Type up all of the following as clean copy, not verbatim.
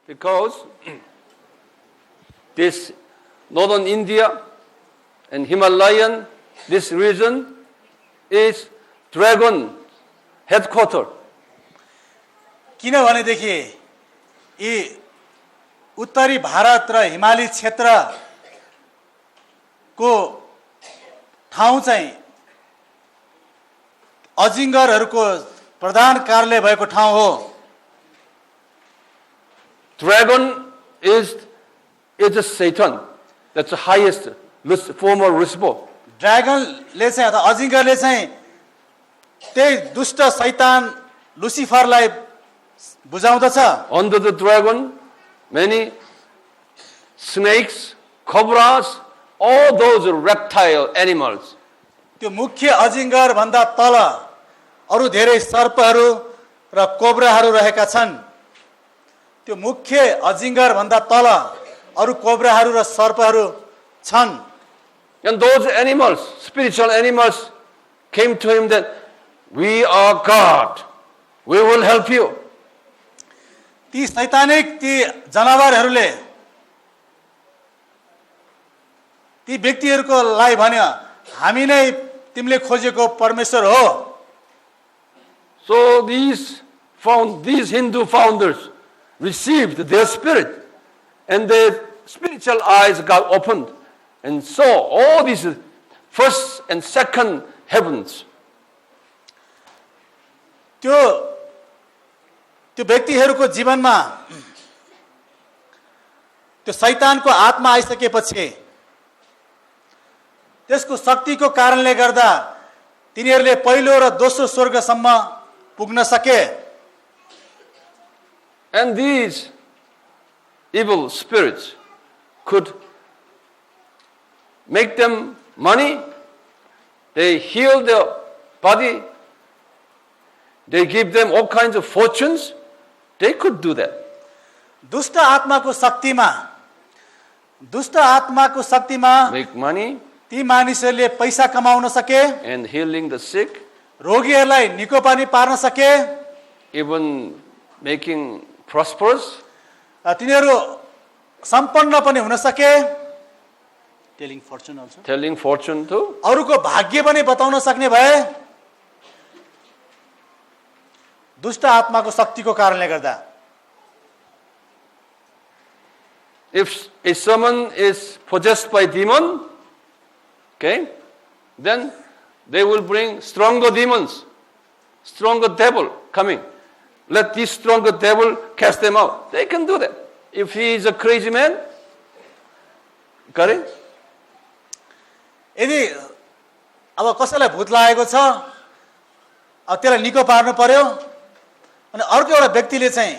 Because this northern India and Himalayan, this region is dragon headquarter. किनभनेदेखि यी उत्तरी भारत र हिमाली क्षेत्रको ठाउँ चाहिँ अजिङ्गरहरूको प्रधान कार्यालय भएको ठाउँ हो. Dragon is a Satan. That's the highest form of Lucifer. ड्रागनले चाहिँ अथवा अजिङ्गरले चाहिँ त्यही दुष्ट शैतान लुसिफरलाई बुझाउँदछ. Under the dragon, many snakes, cobras, all those reptile animals. त्यो मुख्य अजिङ्गर भन्दा तल अरू धेरै सर्पहरू र कोब्राहरू रहेका छन्. त्यो मुख्य अजिङ्गर भन्दा तल अरू कोब्राहरू र सर्पहरू छन्. And those animals, spiritual animals, came to him that we are God. We will help you. ती शैतानिक ती जनावरहरूले ती व्यक्तिहरूको लागि भन्यो हामी नै तिमीले खोजेको परमेश्वर हो. So these Hindu founders received their spirit, and their spiritual eyes got opened and saw all these first and second heavens. त्यो व्यक्तिहरूको जीवनमा त्यो शैतानको आत्मा आइसकेपछि त्यसको शक्तिको कारणले गर्दा तिनीहरूले पहिलो र दोस्रो स्वर्गसम्म पुग्न सके. And these evil spirits could make them money. They heal their body. They give them all kinds of fortunes. They could do that. दुष्ट आत्माको शक्तिमा Make money ती मानिसहरूले पैसा कमाउन सके, and healing the sick, रोगीहरूलाई निको पानी पार्न सके, even making prosperous, तिनीहरू सम्पन्न पनि हुन सके, telling fortune too. अरूको भाग्य पनि बताउन सक्ने भए दुष्ट आत्माको शक्तिको कारणले गर्दा. If a someone is possessed by demon, okay, then they will bring stronger demons, stronger devil coming. Let this stronger devil cast them out. They can do that. If he is a crazy man, got it? यदि अब कसैलाई भूत लागेको छ, अब त्यसलाई निको पार्नु पर्यो, अनि अर्को एउटा व्यक्तिले चाहिँ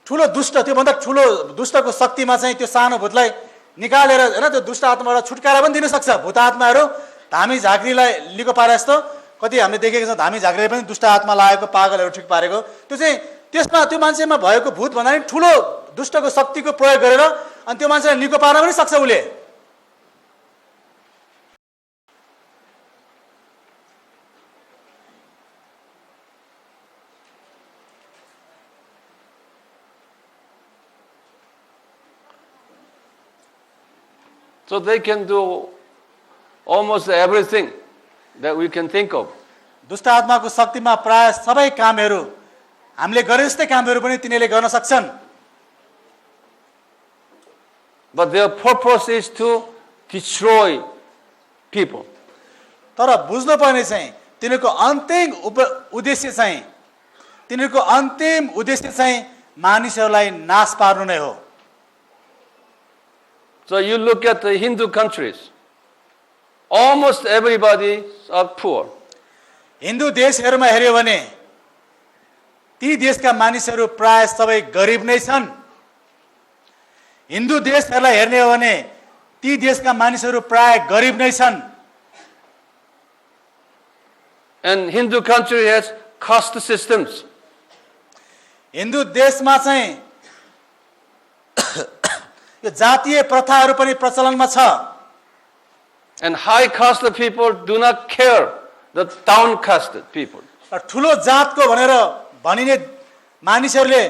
ठुलो दुष्ट, त्योभन्दा ठुलो दुष्टको शक्तिमा चाहिँ त्यो सानो भूतलाई निकालेर हैन त्यो दुष्ट आत्माबाट छुटकारा पनि दिन सक्छ. भूत आत्माहरू धामी झाँक्रीलाई निको पारे जस्तो कति हामीले देखेका छौँ. धामी झाँक्रीले पनि दुष्ट आत्मा लागेको पागलहरू ठिक पारेको. त्यो चाहिँ त्यसमा त्यो मान्छेमा भएको भूत भन्दा पनि ठुलो दुष्टको शक्तिको प्रयोग गरेर अनि त्यो मान्छेलाई निको पार्न पनि सक्छ उसले. So they can do almost everything that we can think of. दुष्ट आत्माको शक्तिमा प्राय सबै कामहरू हामीले गरे जस्तै कामहरू पनि तिनीहरूले गर्न सक्छन्. But their purpose is to destroy people. तर बुझ्नु पर्ने चाहिँ तिनीहरूको अन्तिम उद्देश्य चाहिँ मानिसहरूलाई नाश पार्नु नै हो. So you look at the Hindu countries, almost everybody are poor. Hindu देशहरूमा हेर्यो भने ती देशका मानिसहरू प्राय सबै गरिब नै छन्. हिन्दू देशहरूलाई हेर्ने हो भने ती देशका मानिसहरू प्राय गरिब नै छन्. And Hindu country has caste systems. Hindu देशमा चाहिँ यो जातीय प्रथाहरू पनि प्रचलनमा छ. And high caste people do not care the downcasted people. ठुलो जातको भनेर भनिने मानिसहरूले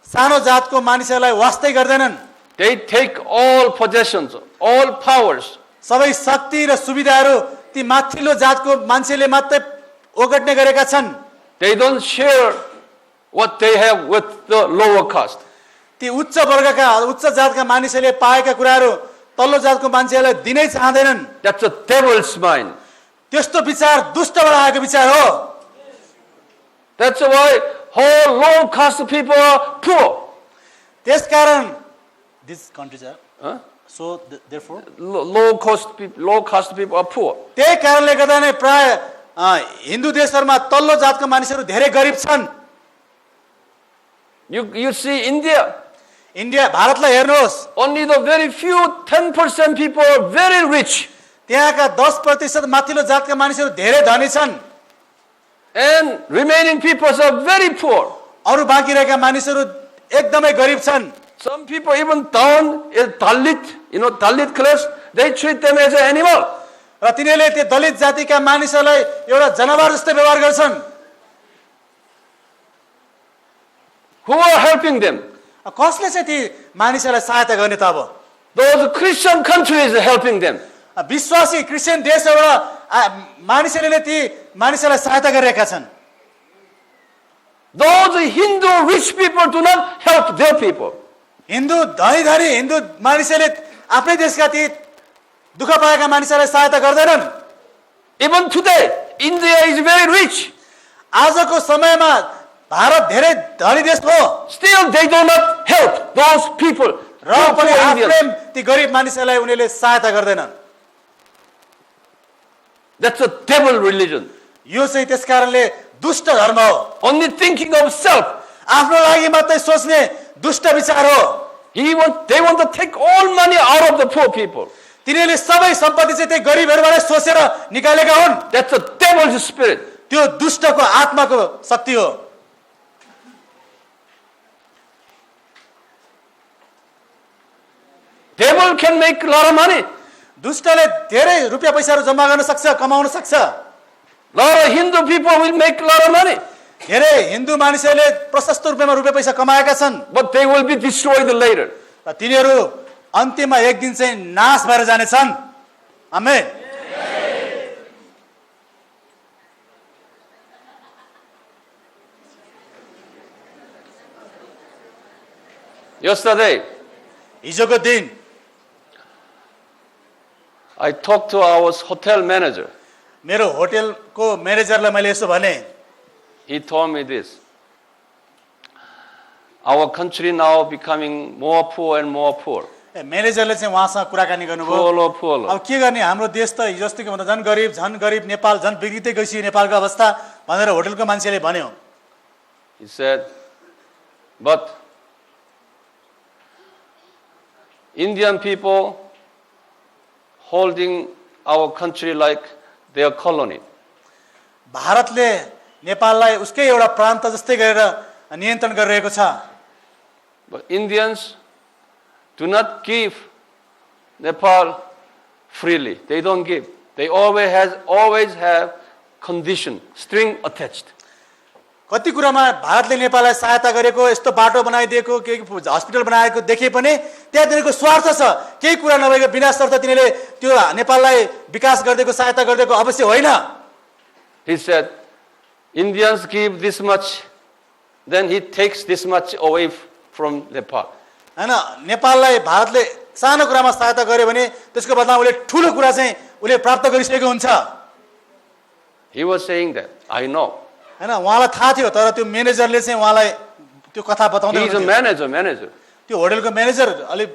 सानो जातको मानिसहरूलाई वास्तै गर्दैनन्। They take all possessions, all powers. सबै शक्ति र सुविधाहरू ती माथिल्लो जातको मान्छेले मात्रै ओगट्ने गरेका छन्। They don't share what they have with the lower caste. ती उच्च वर्गका उच्च जातका मानिसहरूले पाएका कुराहरू तल्लो जातको मान्छेहरूलाई दिनै चाहँदैनन्। That's a devil's mind. त्यस्तो विचार दुष्टबाट आएको विचार हो। That's why whole low caste people are poor. त्यसकारण these countries are Huh? so therefore Low caste people are poor. त्यही कारणले गर्दा नै प्राय हिन्दू देशहरूमा तल्लो जातका मानिसहरू धेरै गरिब छन्। You see India, इन्डिया भारतलाई हेर्नुहोस्, only the very few 10% people are very rich. त्यहाँका 10% माथिल्लो जातका मानिसहरू धेरै धनी छन्, And remaining people are very poor. अरू बाँकी रहेका मानिसहरू एकदमै गरिब छन्। Some people even down in Dalit, Dalit class, they treat them as an animal. र तिनीहरूले त्यो दलित जातिका मानिसहरूलाई एउटा जनावर जस्तै व्यवहार गर्छन्। Who are helping them? कसले चाहिँ ती मानिसहरूलाई सहायता गर्ने त अब? Those Christian countries are helping them. विश्वासी क्रिस्चियन देशहरूबाट मानिसहरूले ती मानिसहरूलाई सहायता गरिरहेका छन्। Those Hindu rich people do not help their people. Hindu धनी धनी हिन्दू मानिसहरूले आफ्नै देशका ती दुःख पाएका मानिसहरूलाई सहायता गर्दैनन्। Even today, India is very rich. आजको समयमा भारत धेरै धनी देश हो, Still, they do not help those people. र पनि आफूले ती गरिब मानिसहरूलाई उनीहरूले सहायता गर्दैनन्। That's a devil religion. यो चाहिँ त्यसकारणले दुष्ट धर्म हो। Only thinking of self. आफ्नो लागि मात्रै सोच्ने दुष्ट विचार हो। They want to take all money out of the poor people. तिनीहरूले सबै सम्पत्ति चाहिँ त्यही गरिबहरूबाट सोचेर निकालेका हुन्। That's a devil's spirit. त्यो दुष्टको आत्माको शक्ति हो। Devil can make a lot of money. दुष्टले धेरै रुपियाँ पैसाहरू जम्मा गर्न सक्छ, कमाउन सक्छ। Lot of Hindu people will make a lot of money. धेरै हिन्दू मानिसहरूले प्रशस्त रूपमा रुपियाँ पैसा कमाएका छन्, But they will be destroyed later. र तिनीहरू अन्त्यमा एक दिन चाहिँ नाश भएर जानेछन्। आमेन। Yesterday, हिजोको दिन I talked to our hotel manager. मेरो होटेलको म्यानेजरलाई मैले यसो भने, He told me this. Our country now becoming more poor and more poor. म्यानेजरले चाहिँ उहाँसँग कुराकानी गर्नुभयो। Poor. अब के गर्ने, हाम्रो देश त हिजोस्तिको भन्दा झन् गरिब, नेपाल झन् बिग्रिँदै गइसक्यो नेपालको अवस्था भनेर होटेलको मान्छेले भन्यो। He said, but Indian people holding our country like their colony. भारतले नेपाललाई उसकै एउटा प्रान्त जस्तै गरेर नियन्त्रण गरिरहेको छ। But Indians do not give Nepal freely. They don't give. They always have condition, string attached. कति कुरामा भारतले नेपाललाई सहायता गरेको, यस्तो बाटो बनाइदिएको, केही हस्पिटल बनाएको देखे पनि त्यहाँ तिनीहरूको स्वार्थ छ। केही कुरा नभएको बिना शर्त तिनीहरूले त्यो नेपाललाई विकास गरिदिएको, सहायता गरिदिएको अवश्य होइन। He said, Indians give this much, then he takes this much away from Nepal. हैन, नेपाललाई भारतले सानो कुरामा सहायता गर्यो भने त्यसको बदलामा उसले ठुलो कुरा चाहिँ उसले प्राप्त गरिसकेको हुन्छ। He was saying that. I know. हैन, उहाँलाई थाहा थियो, तर त्यो म्यानेजरले चाहिँ उहाँलाई त्यो कथा बताउँदै He is a हुनुहुन्थ्यो। manager. त्यो होटेलको म्यानेजर अलि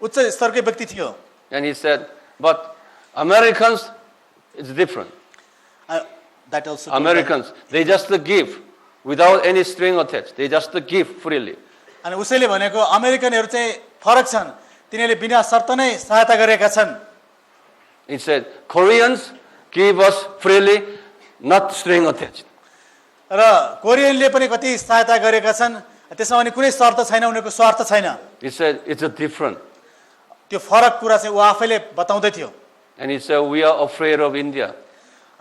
उच्च स्तरकै व्यक्ति थियो। And he said, but Americans, it's different. That also Americans, they just give without any string attached. They just give freely. अनि उसैले भनेको अमेरिकनहरू चाहिँ फरक छन्, तिनीहरूले बिना शर्त नै सहायता गरेका छन्। He said, Koreans give us freely, not string attached. र कोरियनले पनि कति सहायता गरेका छन्, त्यसमा पनि कुनै शर्त छैन, उनीहरूको स्वार्थ छैन। He said, it's a different. त्यो फरक कुरा चाहिँ ऊ आफैले बताउँदै थियो। And he said, we are afraid of India.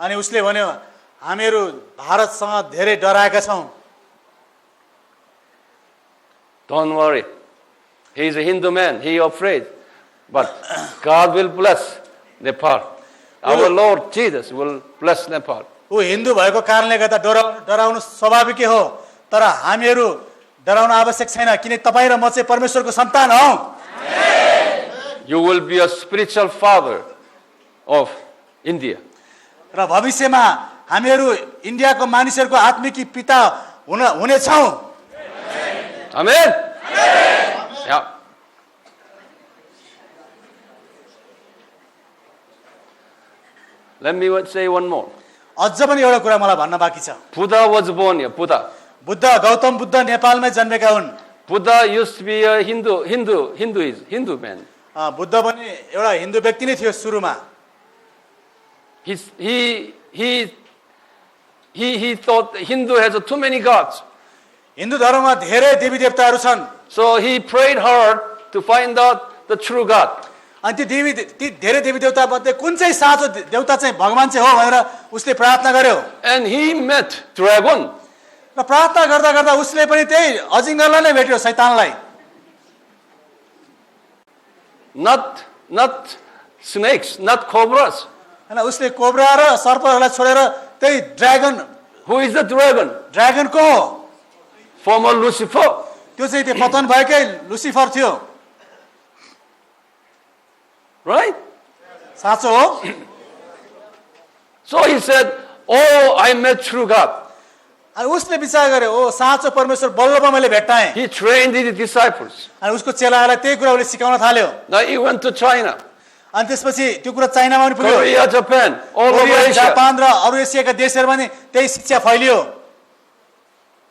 अनि उसले भन्यो, हामीहरू भारतसँग धेरै डराएका छौँ। Don't worry. He's a Hindu man. He afraid. But God will bless Nepal. Our Lord Jesus will bless Nepal. ऊ हिन्दू भएको कारणले गर्दा डराउनु स्वाभाविकै हो, तर हामीहरू डराउन आवश्यक छैन, किन तपाईँ र म चाहिँ परमेश्वरको सन्तान हौ। You will be a spiritual father of India. र भविष्यमा हामीहरू इन्डियाको मानिसहरूको आत्मिकी पिता हुनेछौँ। Amen? Yeah. Let me say one more. अझ पनि एउटा कुरा मलाई भन्न बाँकी छ। Buddha was born here. Buddha. Buddha, Gautam Buddha नेपालमै जन्मेका हुन्। Buddha used to be a Hindu man. Buddha पनि एउटा हिन्दू व्यक्ति नै थियो सुरुमा। He thought Hindu has too many gods. Hindu धर्ममा धेरै देवी देवताहरू छन्। So he prayed hard to find out the true God. अनि ती धेरै देवी देवता मध्ये कुन चाहिँ साँचो देवता चाहिँ भगवान चाहिँ हो भनेर उसले प्रार्थना गर्यो। And he met dragon. र प्रार्थना गर्दा गर्दा उसले पनि त्यही अजिङ्गरलाई नै भेट्यो, शैतानलाई। Not snakes, not cobras. हैन, उसले कोब्रा र सर्पहरूलाई छोडेर त्यही dragon. Who is the dragon? Dragon को हो? Former Lucifer. त्यो चाहिँ त्यो पतन भएकै लुसिफर थियो। Right? साँचो हो। So he said, oh, I met true God. अनि उसले विचार गर्यो, ओ साँचो परमेश्वर बल्ल मैले भेट्टाएँ। He trained his disciples. अनि उसको चेलाहरूलाई त्यही कुरा उसले सिकाउन थाल्यो। Now he went to China, अनि त्यसपछि त्यो कुरा चाइनामा पनि पुग्यो। Korea, Japan, all over Korea, Asia. Japan र अरू एसियाका देशहरूमा नि त्यही शिक्षा फैलियो।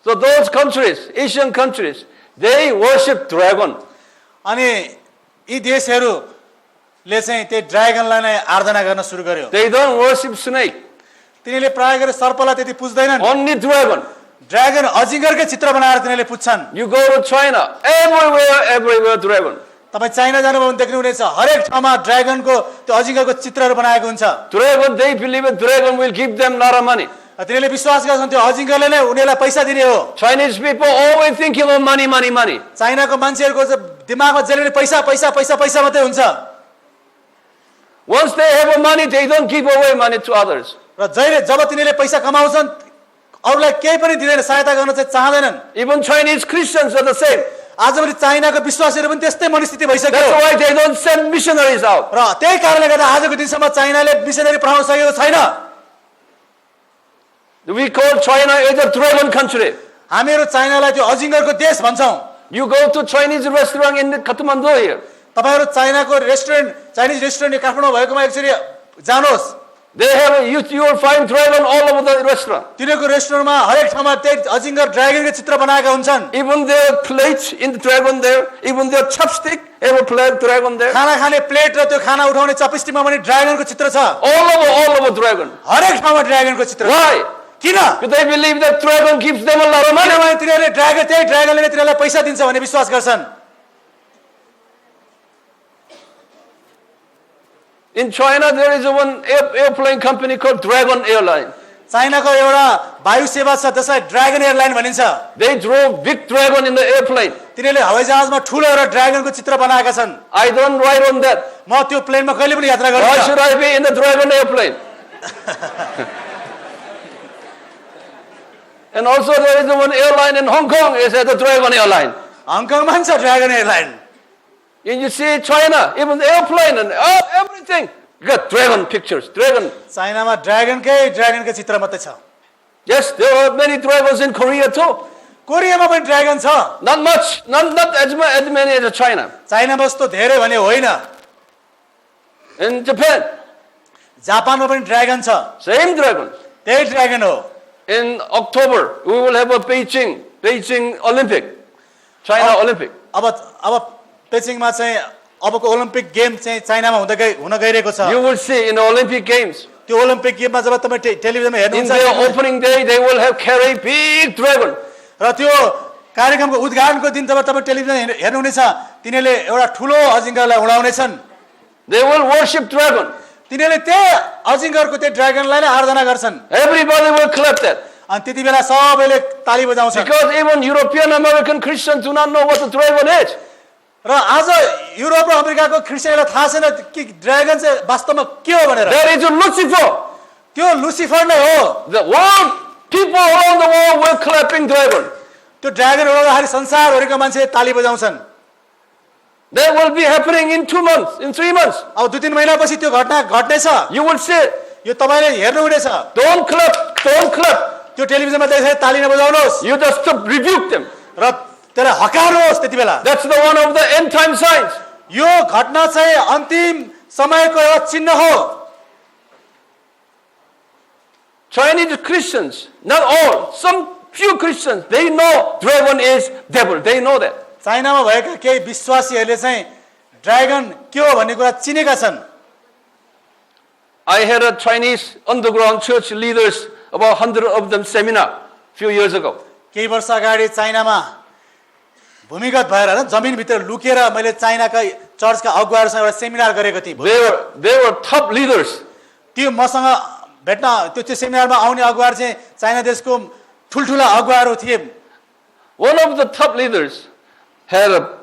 So those countries, Asian countries, they worship dragon. अनि यी देशहरूले चाहिँ त्यही ड्रागनलाई नै आराधना गर्न सुरु गर्यो। They don't worship snake, तिनीहरूले प्राय गरी सर्पलाई त्यति पुज्दैनन्। only dragon. ड्रागन अजिङ्गरकै चित्र बनाएर तिनीहरूले पुज्छन्। You go to China, everywhere dragon. तपाईँ चाइना जानुभयो भने देख्नुहुनेछ हरेक ठाउँमा ड्रागनको त्यो अजिङ्गरको चित्रहरू बनाएको हुन्छ। Dragon, they believe that dragon will give them a lot of money. तिनीहरूले विश्वास गर्छन् त्यो अजिङ्गरले नै उनीहरूलाई पैसा दिने हो। Chinese people always thinking of money. चाइनाको मान्छेहरूको चाहिँ दिमागमा जहिले पैसा पैसा पैसा पैसा मात्रै हुन्छ। Once they have money, they don't give away money to others. र जब तिनीहरूले पैसा कमाउँछन् अरूलाई केही पनि दिँदैन, सहायता गर्न चाहिँ चाहँदैनन्। Even Chinese Christians are the same. आजभोलि चाइनाको विश्वासीहरू पनि त्यस्तै मनस्थिति भइसक्यो। That's why they don't send missionaries out. र त्यही कारणले गर्दा आजको दिनसम्म चाइनाले मिसनरी पठाउन सकेको छैन। We call China as a dragon country. हामीहरू चाइनालाई त्यो अजिङ्गरको देश भन्छौँ। You go to Chinese restaurant in Kathmandu here. तपाईहरु चाइनाको रेस्टुरेन्ट, चाइनिज रेस्टुरेन्ट काठमाडौँ भएकोमा एकचोटि जानुहोस्। They have you will find dragon all over the restaurant. तिनीहरूको रेस्टुरेन्टमा हरेक ठाउँमा त्यही अजिङ्गर ड्रागनको चित्र बनाएका हुन्छन्। Even their plates in the dragon there, even their chopstick have a plate dragon there. खाना खाने प्लेट र त्यो खाना उठाउने चपस्टिकमा पनि ड्रागनको चित्र छ। All over dragon. हरेक ठाउँमा ड्रागनको चित्र। Why? किन? Because they believe that dragon gives them a lot of money. किनभने तिनीहरूले त्यही ड्रागनले नै तिनीहरूलाई पैसा दिन्छ भन्ने विश्वास गर्छन्। In China, there is one airplane company called Dragon Airline. चाइनाको एउटा वायु सेवा छ जसलाई ड्रागन एयरलाइन भनिन्छ। They drove big dragon in the airplane. तिनीहरूले हवाईजहाजमा ठुलो एउटा ड्रागनको चित्र बनाएका छन्। I don't ride on that. म त्यो प्लेनमा कहिले पनि यात्रा Why should गर्दिनँ। I be in the dragon airplane? And also there is one airline in Hong Kong, it's the Dragon Airline. हङकङमा पनि छ dragon airline. And you see China, even the airplane and everything, you got dragon pictures, dragon. चाइनामा ड्रागनकै चित्र मात्रै छ। Yes, there are many dragons in Korea too. कोरियामा पनि dragon छ। Not much, not as many as China. चाइनामा जस्तो धेरै भने होइन। In Japan, जापानमा पनि ड्रागन छ। same dragon. त्यही ड्रागन हो। In October, we will have a Beijing Olympic, China Olympic. अब पेचिङमा चाहिँ अबको ओलम्पिक गेम चाहिँ चाइनामा हुन गइरहेको छ। You will see in the Olympic Games, त्यो ओलम्पिक गेममा जब तपाईँ टेलिभिजनमा in हेर्नुहुन्छ their opening day, they will have carry big dragon. र त्यो कार्यक्रमको उद्घाटनको दिन जब तपाईँ टेलिभिजन हेर्नुहुनेछ तिनीहरूले एउटा ठुलो अजिङ्गरलाई उडाउनेछन्। They will worship dragon. तिनीहरूले त्यही अजिङ्गरको त्यो ड्रागनलाई नै आराधना गर्छन्। Everybody will clap that. अनि त्यति बेला सबैले ताली बजाउँछन् Because even European American Christians do not know what the dragon is. र आज युरोप र अमेरिकाको क्रिस्चियनलाई थाहा छैन कि ड्रागन चाहिँ वास्तवमा के हो भनेर There is a Lucifer. त्यो लुसिफर नै हो The world, people around the world were clapping dragon. त्यो ड्रागन उडाउँदाखेरि संसारभरिका मान्छे ताली बजाउँछन् That will be happening in 2 months, in 3 months. अब 2-3 महिनापछि त्यो घटना घट्नेछ You will see. यो तपाईले हेर्नुहुनेछ Don't clap, don't clap. त्यो टेलिभिजनमा देखेर ताली नबजाउनुहोस् You just rebuke them. र त्यसलाई हकार्नुहोस् त्यति बेला That's the one of the end time signs. यो घटना चाहिँ अन्तिम समयको एउटा चिन्ह हो Chinese Christians, not all, some few Christians, they know dragon is devil. They know that. चाइनामा भएका केही विश्वासीहरूले चाहिँ ड्रागन के हो भन्ने कुरा चिनेका छन् I had a Chinese underground church leaders, about 100 of them seminar few years ago. केही वर्ष अगाडि चाइनामा भूमिगत भएर हैन जमिनभित्र लुकेर मैले चाइनाका चर्चका अगुवाहरूसँग एउटा सेमिनार गरेको थिएँ They were top leaders. त्यो मसँग भेट्न त्यो सेमिनारमा आउने अगुवाहरू चाहिँ चाइना देशको ठुलठुला अगुवाहरू थिए One of the top leaders had a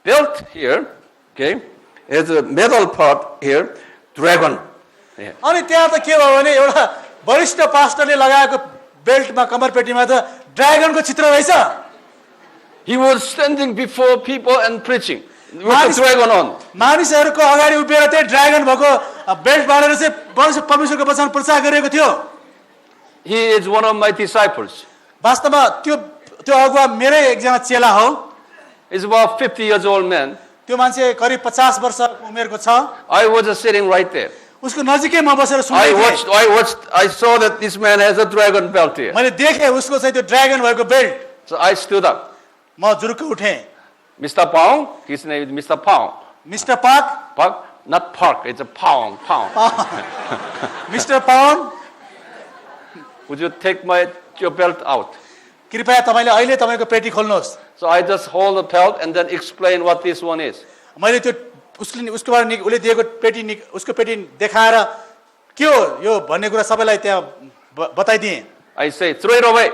belt here, okay, has a metal part here, dragon. Yeah. अनि त्यहाँ त के भयो भने एउटा वरिष्ठ पास्टरले लगाएको बेल्टमा कमरपेटीमा त ड्रागनको चित्र रहेछ He was standing before people and preaching with the dragon on. मानिसहरूको अगाडि उभिएर चाहिँ ड्रागन भएको बेल्ट बाँडेर चाहिँ परमेश्वरको वचन प्रचार गरेको थियो He is one of my disciples. वास्तवमा त्यो अगुवा मेरै एकजना चेला हो He's about 50 years old man. त्यो मान्छे करिब 50 वर्ष उमेरको छ I was just sitting right there. उसको नजिकै म बसेर सुन्दै थिएँ I saw that this man has a dragon belt here. मैले देखेँ उसको चाहिँ त्यो ड्रागन भएको belt So I stood up. म जुरुक्क उठेँ Mr. Pong, his name is Mr. Pong. Mister पाक Park, not Park, it's a Pong. Mister पाउन Would you take your belt out? कृपया तपाईले अहिले तपाईको पेटी खोल्नुहोस् So I just hold the belt and then explain what this one is. मैले त्यो उसकोबाट उसले दिएको पेटी उसको पेटी देखाएर के हो यो भन्ने कुरा सबैलाई त्यहाँ बताइदिएँ I say, throw it away.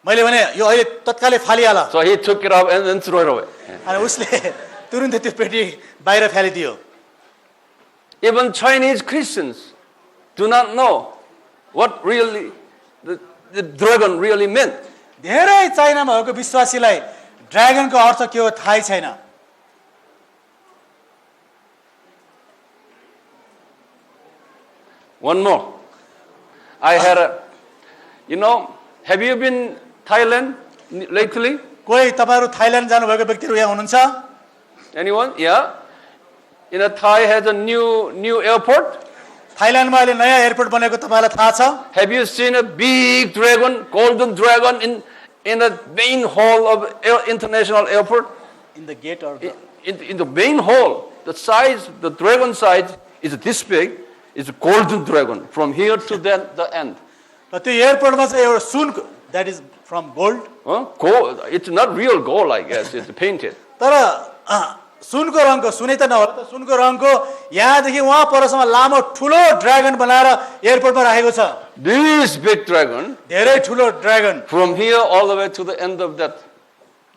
मैले भने यो अहिले तत्कालै फालिहाल So he took it up and then threw it away. अनि उसले तुरुन्तै त्यो पेटी बाहिर फालिदियो Even Chinese Christians do not know what really the dragon really meant. धेरै चाइनामा भएको विश्वासीलाई ड्रागनको अर्थ के हो थाहै छैन One more. I had have you been Thailand lately? कोही तपाईहरु थाइल्यान्ड जानुभएको व्यक्तिहरु यहाँ हुनुहुन्छ Anyone? Yeah. Thai has a new airport. थाइल्यान्डमा अहिले नयाँ एयरपोर्ट बनेको तपाईलाई थाहा छ Have you seen a big dragon, golden dragon in the main hall of international airport? In the gate uh In the main hall, the dragon size is this big. It's a golden dragon from here to the end. र त्यो एयरपोर्टमा चाहिँ एउटा सुनको that is from gold Huh? Gold. It's not real gold, I guess. It's painted. तर सुनको रङको सुनै त नहोला त सुनको रङको यहाँदेखि वहाँ परसम्म लामो ठुलो ड्रागन बनाएर एयरपोर्टमा राखेको छ This big dragon, धेरै ठुलो dragon from here all the way to the end of that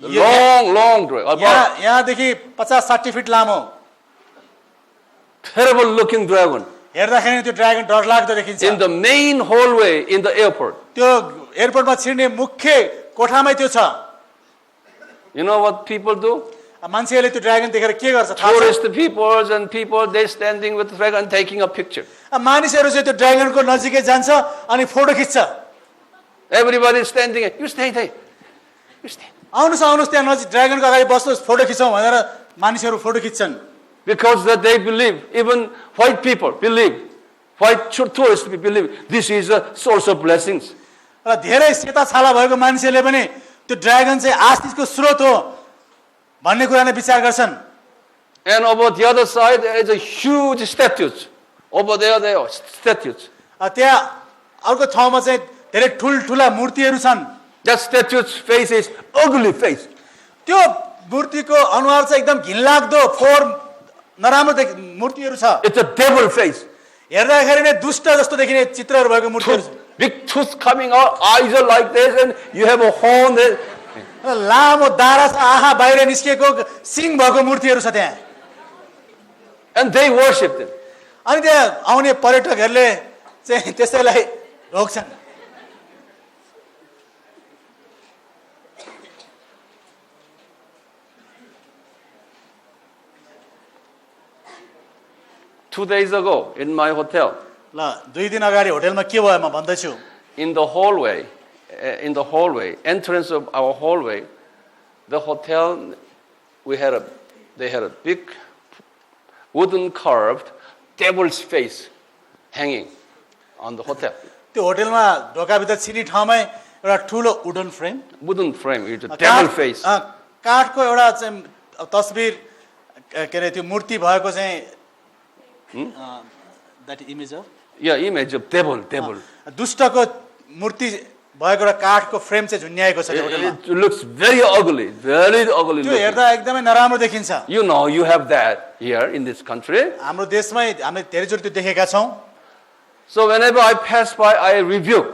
Yeah. long dragon. यहाँदेखि 50-60 फिट लामो Terrible looking dragon. हेर्दाखेरि त्यो ड्रागन डरलाग्दो देखिन्छ In the main hallway in the airport. त्यो एयरपोर्टमा छिर्ने मुख्य कोठामै त्यो छ You know what people do? मान्छेहरूले त्यो ड्रागन देखेर के गर्छ थाहा छ Tourist people, they standing with the dragon taking a picture. मानिसहरू चाहिँ त्यो ड्रागनको नजिकै जान्छ अनि फोटो खिच्छ Everybody is standing. You stay there. You stay. आउनुहोस् त्यहाँ नजिक ड्रागनको अगाडि बस्नुहोस् फोटो खिचौँ भनेर मानिसहरू photo खिच्छन् Because that they believe, even white people believe, white tourists believe, this is a source of blessings. र धेरै सेता छाला भएको मान्छेले पनि त्यो ड्रागन चाहिँ आशिषको स्रोत हो भन्ने कुरा नै विचार गर्छन् And over the other side, there is a huge statues. Over there are statues. त्यहाँ अर्को ठाउँमा चाहिँ धेरै ठुल्ठुला मूर्तिहरू छन् That statue's face is ugly face. त्यो मूर्तिको अनुहार चाहिँ एकदम घिनलाग्दो फोहोर नराम्रो मूर्तिहरू छ It's a devil face. हेर्दाखेरि नै दुष्ट जस्तो देखिने चित्रहरू भएको मूर्तिहरू छ big tooth coming out, eyes are like this, and you have a horn. लामो दारा छ, आहा बाहिर निस्किएको सिङ भएको मूर्तिहरू छ त्यहाँ। And they worship them. अनि त्यहाँ आउने पर्यटकहरूले चाहिँ त्यसैलाई रोक्छन्। 2 days ago in my hotel, ल 2 दिन अगाडि होटलमा के भयो म भन्दैछु। in the hallway, entrance of our hallway, the hotel, they had a big wooden carved devil's face hanging on the hotel. त्यो होटलमा ढोकाभित्र छिर्ने ठाउँमै एउटा ठुलो wooden frame, Wooden frame, it's a devil face. काठको एउटा चाहिँ तस्बिर के अरे त्यो मूर्ति भएको चाहिँ that image of Yeah, image of devil. दुष्टको मूर्ति भएको एउटा काठको फ्रेम चाहिँ झुन्याएको छ त्यो होटलमा। It looks very ugly त्यो looking. हेर्दा एकदमै नराम्रो देखिन्छ। You know, you have that here in this country. हाम्रो देशमै हामीले धेरैचोटि त्यो देखेका छौँ। So whenever I pass by, I rebuke.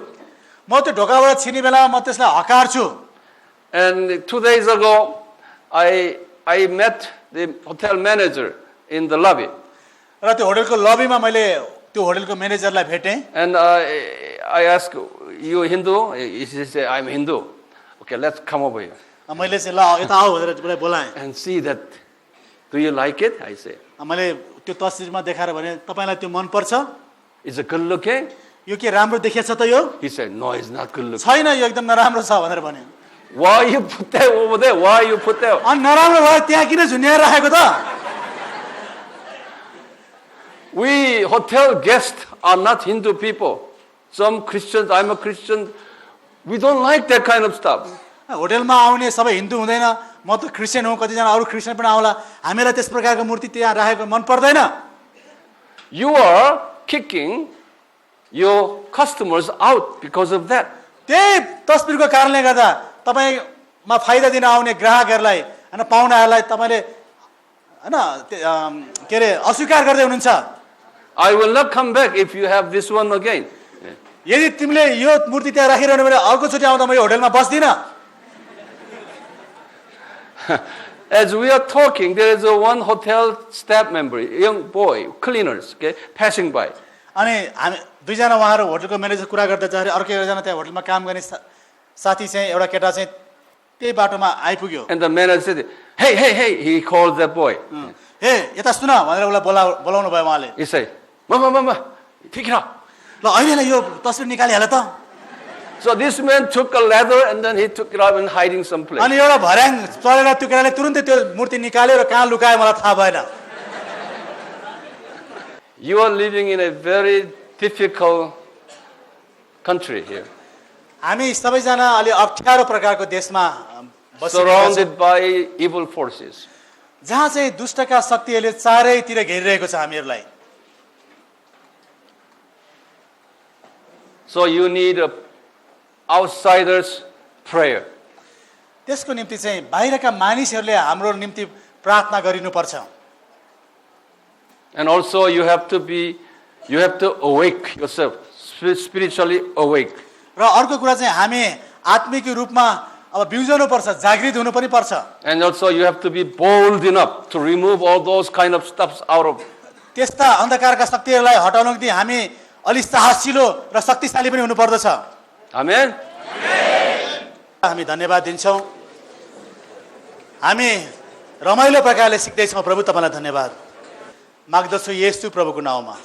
म त्यो ढोकाबाट छिर्ने बेलामा म त्यसलाई हकार्छु। And 2 days ago, I met the hotel manager in the lobby. र त्यो होटलको लबीमा मैले त्यो होटलको म्यानेजरलाई भेटेँ। And I asked, you Hindu? He said, I'm Hindu. Okay, let's come over here मैले चाहिँ ल यता आऊ भनेर उसलाई बोलाएँ। and see that. Do you like it? I say. मैले त्यो तस्बिरमा देखाएर भने तपाईलाई त्यो मन पर्छ? Is it good looking? यो के राम्रो देखिएछ त यो? He said, no, it's not good looking. छैन यो एकदम नराम्रो छ भनेर भन्यो। Why you put that over there? Why you put that? अनि नराम्रो भयो त्यहाँ किन झुन्याएर राखेको त? We hotel guests are not Hindu people. Some Christians, I'm a Christian. We don't like that kind of stuff. होटलमा आउने सबै हिन्दू हुँदैन, म त क्रिस्चियन हुँ, कतिजना अरू क्रिस्चियन पनि आउला, हामीलाई त्यस प्रकारको मूर्ति त्यहाँ राखेको मन पर्दैन। You are kicking your customers out because of that. त्यही तस्बिरको कारणले गर्दा तपाईमा फाइदा दिन आउने ग्राहकहरूलाई हैन पाहुनाहरूलाई तपाईले हैन के अरे अस्वीकार गर्दै हुनुहुन्छ। I will not come back if you have this one again. यदि तिमीले यो मूर्ति त्यहाँ राखिरहनु भने अर्कोचोटि आउँदा म यो होटलमा बस्दिन। As we are talking, there is a one hotel staff member, young boy, cleaners, okay, passing by. अनि हामी दुईजना उहाँहरू होटलको म्यानेजर कुरा गर्दा जाँदाखेरि अर्को एकजना त्यहाँ होटलमा काम गर्ने साथी चाहिँ एउटा केटा चाहिँ त्यही बाटोमा आइपुग्यो। And the manager said, hey, he called that boy. हे यता सुन भनेर उसलाई बोलाउनु भयो उहाँले। He said, Mama, pick it up. ल अहिले यो तस्बिर निकालिहाल त। So this man took a ladder and then he took it out and hiding someplace. अनि एउटा भर्याङ चलेर त्यो केटाले तुरुन्तै त्यो मूर्ति निकाल्यो र कहाँ लुकायो मलाई थाहा भएन। You are living in a very difficult country here. हामी सबैजना अलि अप्ठ्यारो प्रकारको देशमा बसिरहेका छौँ, Surrounded by evil forces. जहाँ चाहिँ दुष्टका शक्तिहरूले चारैतिर घेरिरहेको छ हामीहरूलाई। So you need a outsider's prayer. त्यसको निम्ति चाहिँ बाहिरका मानिसहरूले हाम्रो निम्ति प्रार्थना गरिनुपर्छ। And also you have to awake yourself, spiritually awake. र अर्को कुरा चाहिँ हामी आत्मिक रूपमा अब बिउजनु पर्छ, जागृत हुनु पनि पर्छ। And also you have to be bold enough to remove all those kind of stuffs out of. त्यस्ता अन्धकारका शक्तिहरूलाई हटाउनको निम्ति हामी अलि साहसिलो र शक्तिशाली पनि हुनुपर्दछ। Amen. हामी धन्यवाद दिन्छौँ। हामी रमाइलो प्रकारले सिक्दैछौँ। प्रभु तपाईलाई धन्यवाद माग्दछु येशू प्रभुको नाउँमा।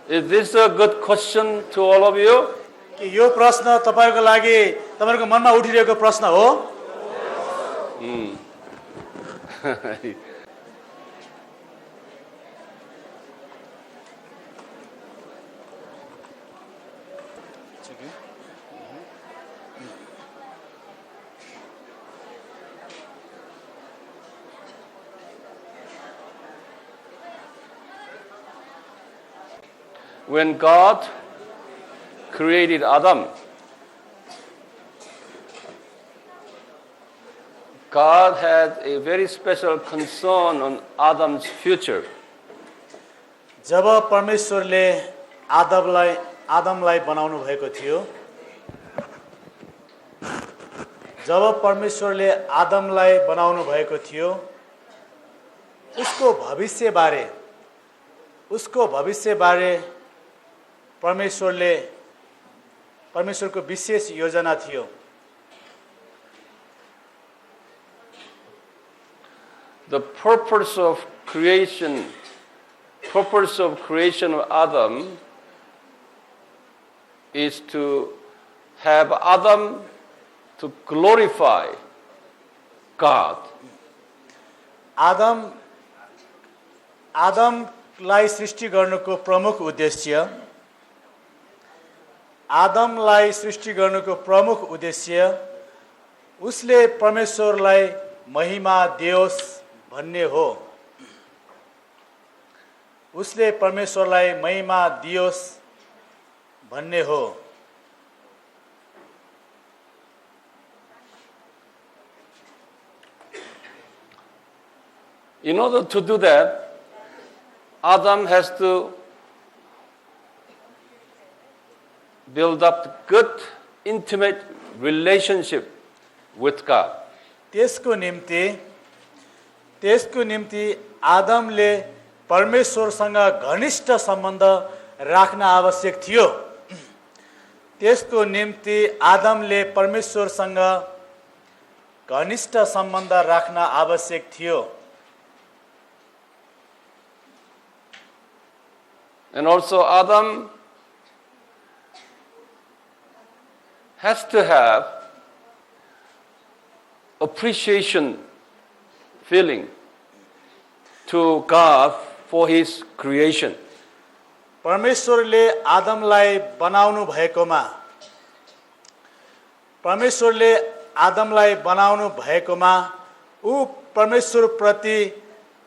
Is this a good question to all of you? कि यो प्रश्न तपाईहरुको लागि तपाईहरुको मनमा उठिरहेको प्रश्न हो? when God created Adam, God had a very special concern on Adam's future. जब परमेश्वरले आदमलाई बनाउनु भएको थियो, जब परमेश्वरले आदमलाई बनाउनु भएको थियो, उसको भविष्यबारे परमेश्वरको विशेष योजना थियो। The purpose of creation of Adam is to have Adam to glorify God. आदमलाई सृष्टि गर्नुको प्रमुख उद्देश्य उसले परमेश्वरलाई महिमा दियोस् भन्ने हो। उसले परमेश्वरलाई महिमा दियोस् भन्ने हो। In order to do that, Adam has to build up good, intimate relationship with God. त्यसको निम्ति आदमले परमेश्वरसँग घनिष्ठ सम्बन्ध राख्न आवश्यक थियो। त्यसको निम्ति आदमले परमेश्वरसँग घनिष्ठ सम्बन्ध राख्न आवश्यक थियो। And also Adam has to have appreciation feeling to God for his creation. परमेश्वरले आदमलाई बनाउनु भएकोमा ऊ परमेश्वर प्रति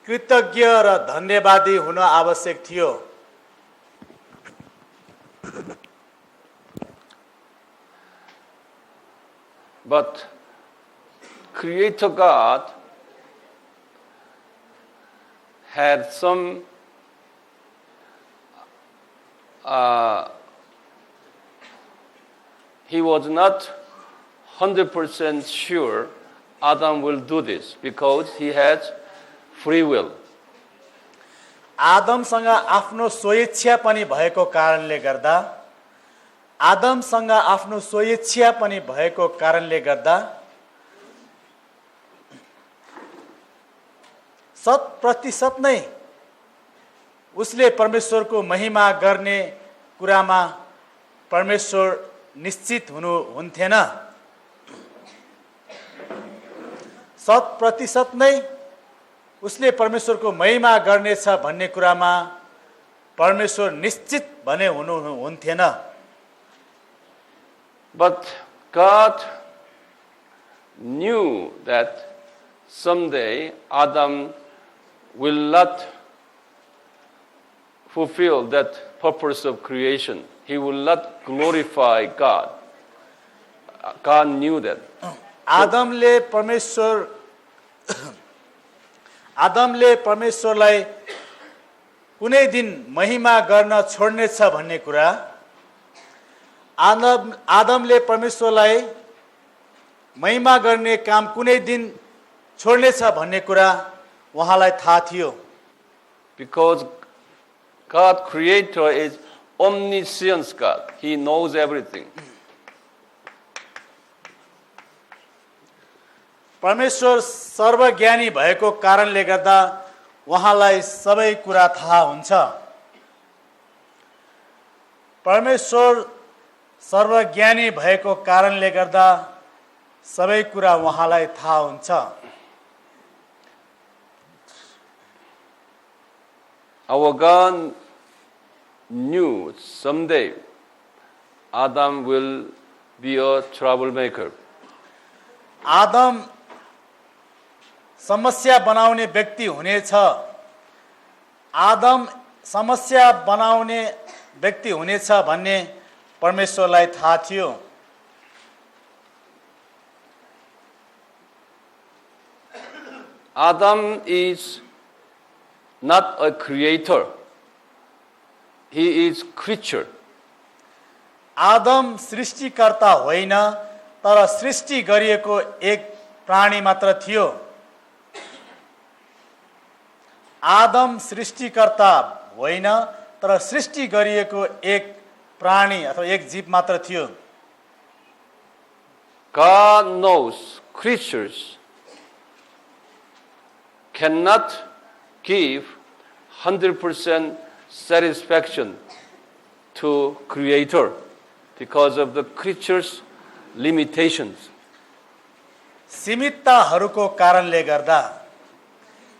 कृतज्ञ र धन्यवादी हुन आवश्यक थियो। But Creator God had some he was not 100% sure Adam will do this because he has free will. आदमसँग आफ्नो स्वेच्छा पनि भएको कारणले गर्दा 100% नै उसले परमेश्वरको महिमा गर्ने कुरामा परमेश्वर निश्चित हुन्थेन। 100% नै उसले परमेश्वरको महिमा गर्नेछ भन्ने कुरामा परमेश्वर निश्चित भने हुन्थेन। But God knew that someday Adam will not fulfill that purpose of creation. He will not glorify God. God knew that. आदमले परमेश्वरलाई कुनै दिन महिमा गर्न छोड्नेछ भन्ने कुरा, आदमले परमेश्वरलाई महिमा गर्ने काम कुनै दिन छोड्नेछ भन्ने कुरा उहाँलाई थाहा थियो। Because God Creator is omniscient God. He knows everything. परमेश्वर सर्वज्ञानी भएको कारणले गर्दा उहाँलाई सबै कुरा थाहा हुन्छ। परमेश्वर सर्वज्ञानी भएको कारणले गर्दा सबै कुरा उहाँलाई थाहा हुन्छ। Our God knew someday Adam will be a troublemaker. Adam समस्या बनाउने व्यक्ति हुनेछ। आदम समस्या बनाउने व्यक्ति हुनेछ भन्ने परमेश्वरलाई थाहा थियो। Adam is not a creator. He is creature. Adam सृष्टिकर्ता होइन, तर सृष्टि गरिएको एक प्राणी मात्र थियो। आदम सृष्टिकर्ता होइन, तर सृष्टि गरिएको एक प्राणी अथवा एक जीव मात्र थियो। God knows creatures cannot give 100% satisfaction to creator because of the creature's limitations. सीमितताहरूको कारणले गर्दा,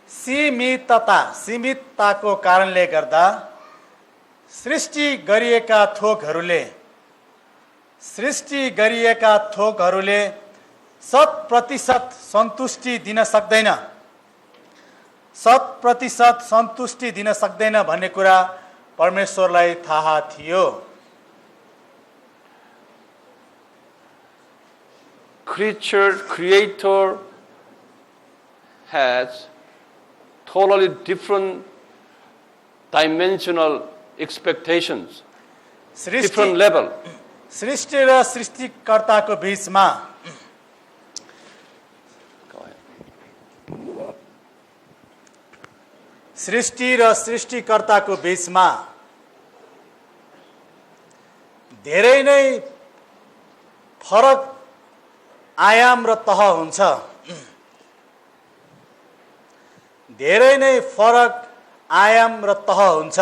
सीमितताको कारणले गर्दा सृष्टि गरिएका थोकहरूले 100% सन्तुष्टि दिन सक्दैन। 100% सन्तुष्टि दिन सक्दैन भन्ने कुरा परमेश्वरलाई थाहा थियो। Creator has totally different dimensional expectations, different level. सृष्टि र सृष्टिकर्ताको बीचमा सृष्टि र सृष्टिकर्ताको बीचमा धेरै नै फरक आयाम र तह हुन्छ। धेरै नै फरक आयाम र तह हुन्छ।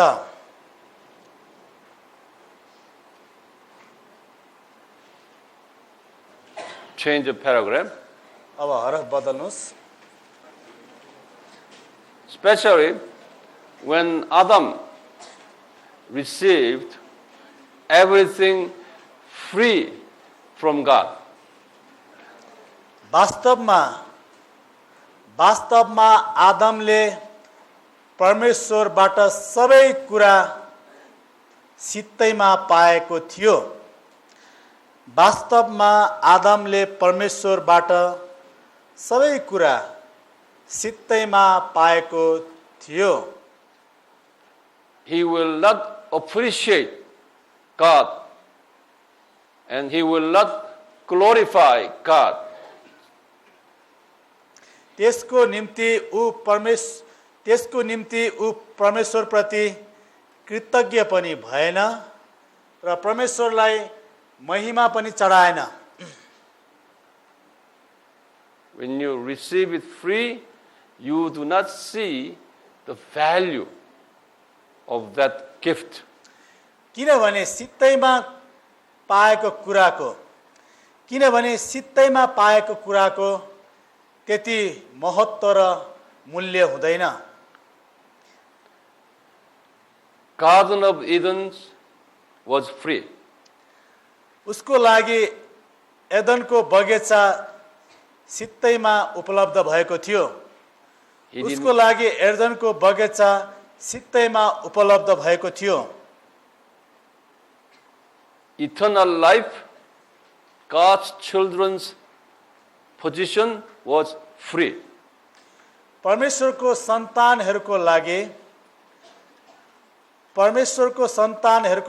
Change the paragraph. अब हरफ बदल्नुस्। Especially when Adam received everything free from God. वास्तवमा आदमले परमेश्वरबाट सबै कुरा सित्तैमा पाएको थियो। वास्तवमा आदमले परमेश्वरबाट सबै कुरा सित्तैमा पाएको थियो। He will not appreciate God and he will not glorify God. त्यसको निम्ति ऊ परमेश्वरप्रति कृतज्ञ पनि भएन र परमेश्वरलाई महिमा पनि चढाएन। When you receive it free, you do not see the value of that gift. किनभने सित्तैमा पाएको कुराको त्यति महत्त्व र मूल्य हुँदैन। Garden of Eden was free. उसको लागि एदनको बगैँचा सित्तैमा उपलब्ध भएको थियो। उसको लागि एदनको बगैँचा सित्तैमा उपलब्ध भएको थियो। Eternal life, God's children's position was free. परमेश्वरको सन्तानहरूको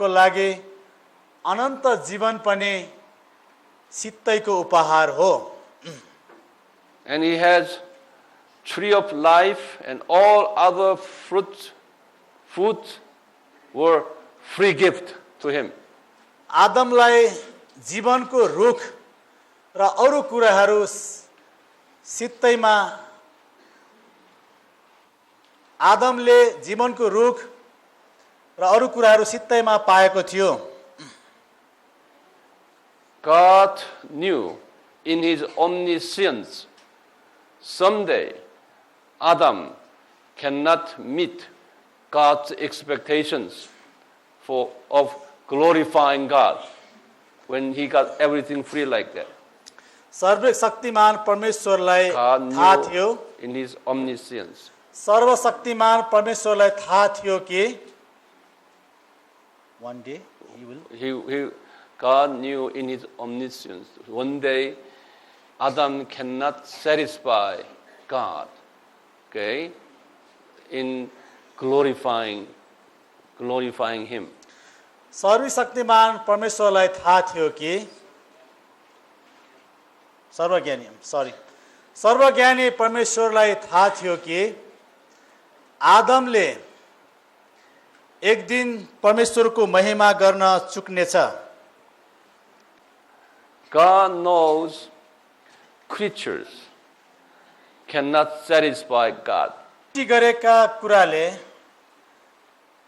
लागि अनन्त जीवन पनि सित्तैको उपहार हो। And he has tree of life and all other food were free gift to him. आदमलाई जीवनको रुख र अरू कुराहरू सित्तैमा आदमले जीवनको रुख र अरू कुराहरू सित्तैमा पाएको थियो। God knew in his omniscience someday Adam cannot meet God's expectations of glorifying God when he got everything free like that. सर्वशक्तिमान परमेश्वरलाई थाहा थियो, in his omniscience. सर्वशक्तिमान परमेश्वरलाई थाहा थियो कि one day he will. God knew in his omniscience, one day Adam cannot satisfy God, okay, in glorifying him. सर्वशक्तिमान परमेश्वरलाई थाहा थियो कि सर्वज्ञानी परमेश्वरलाई थाहा थियो कि आदमले एक दिन परमेश्वरको महिमा गर्न चुक्नेछ. God knows creatures cannot satisfy God.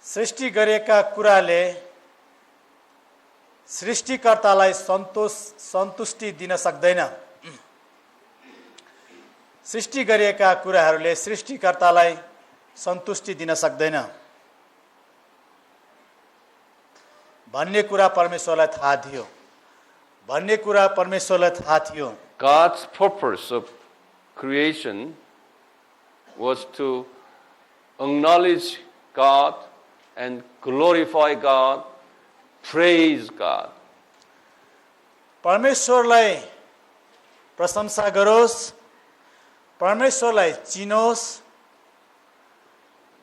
सृष्टि गरेका कुराले सृष्टिकर्तालाई सन्तुष्टि दिन सक्दैन. सृष्टि गरिएका कुराहरूले सृष्टिकर्तालाई सन्तुष्टि दिन सक्दैन भन्ने कुरा परमेश्वरलाई थाहा थियो. God's purpose of creation was to acknowledge God and glorify God, praise God. परमेश्वरलाई प्रशंसा गरोस्, परमेश्वरलाई चिनोस्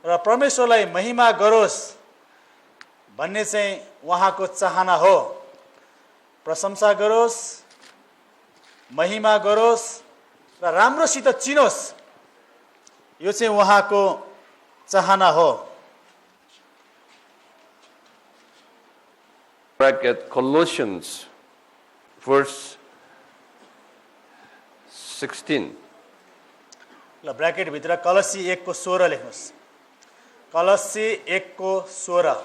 र परमेश्वरलाई महिमा गरोस् भन्ने चाहिँ उहाँको चाहना हो. प्रशंसा गरोस्, महिमा गरोस् र राम्रोसित चिनोस्, यो चाहिँ उहाँको चाहना हो. Bracket Colossians verse 16. ल ब्र्याकेट भित्र कलसी 1 को 16 लेख्नुस्. कलसी 1 को 16.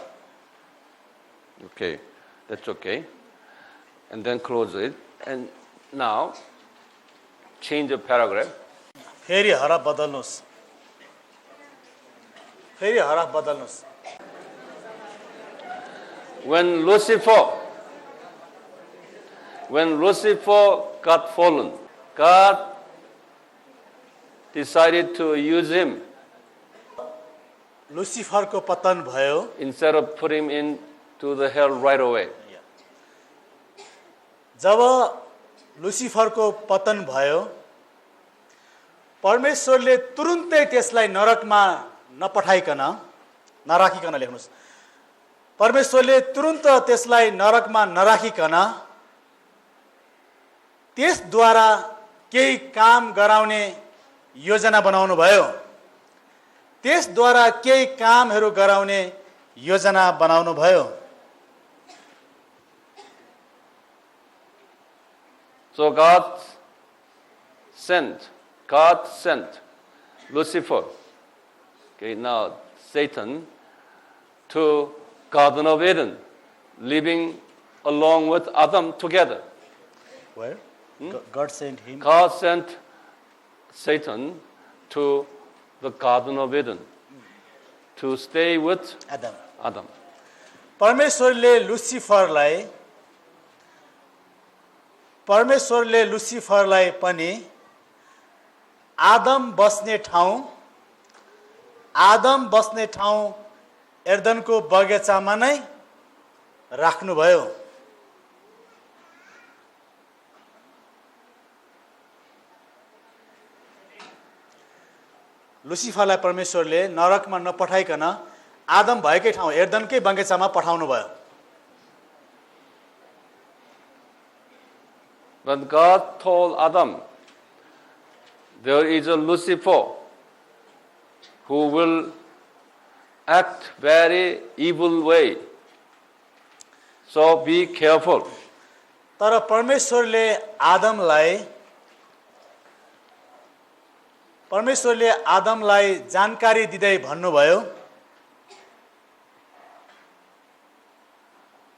Okay, that's okay. And then close it. And now change the paragraph. फेरि हरफ बदल्नुस्. When Lucifer got fallen, God decided to use him लुसिफरको पतन भयो. instead of put him into the hell right away. जब लुसिफरको पतन भयो, परमेश्वरले तुरुन्तै त्यसलाई नरकमा नराखिकन लेख्नुस्. परमेश्वरले तुरुन्त त्यसलाई नरकमा नराखिकन त्यसद्वारा केही काम गराउने योजना बनाउनु भयो. त्यसद्वारा केही कामहरू गराउने योजना बनाउनु भयो. So God sent Lucifer, okay, now Satan, to Garden of Eden, living along with Adam together. Where? God sent him. God sent Satan to the Garden of Eden to stay with Adam. परमेश्वरले लुसिफरलाई पनि आदम बस्ने ठाउँ एर्दनको बगैँचामा नै राख्नुभयो. लुसिफरलाई परमेश्वरले नरकमा नपठाइकन आदम भएकै ठाउँ एर्दनकै बगैँचामा पठाउनु भयो. But God told Adam, there is a Lucifer who will act very evil way. So be careful. तर परमेश्वरले आदमलाई जानकारी दिँदै भन्नुभयो,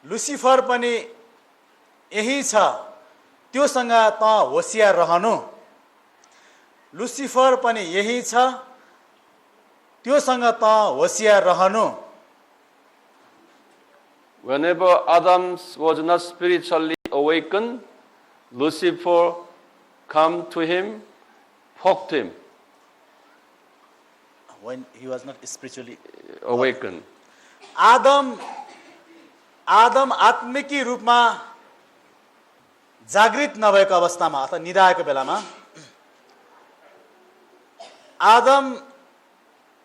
लुसिफर पनि यही छ, त्योसँग त होशियार रहनु. लुसिफर पनि यही छ, त्योसँग त होशियार रहनु. Whenever Adam was not spiritually awakened, Lucifer come to him, poked him. When he was not spiritually awakened. Adam आत्मिकी रूपमा जागृत नभएको अवस्थामा अथवा निदाएको बेलामा आदम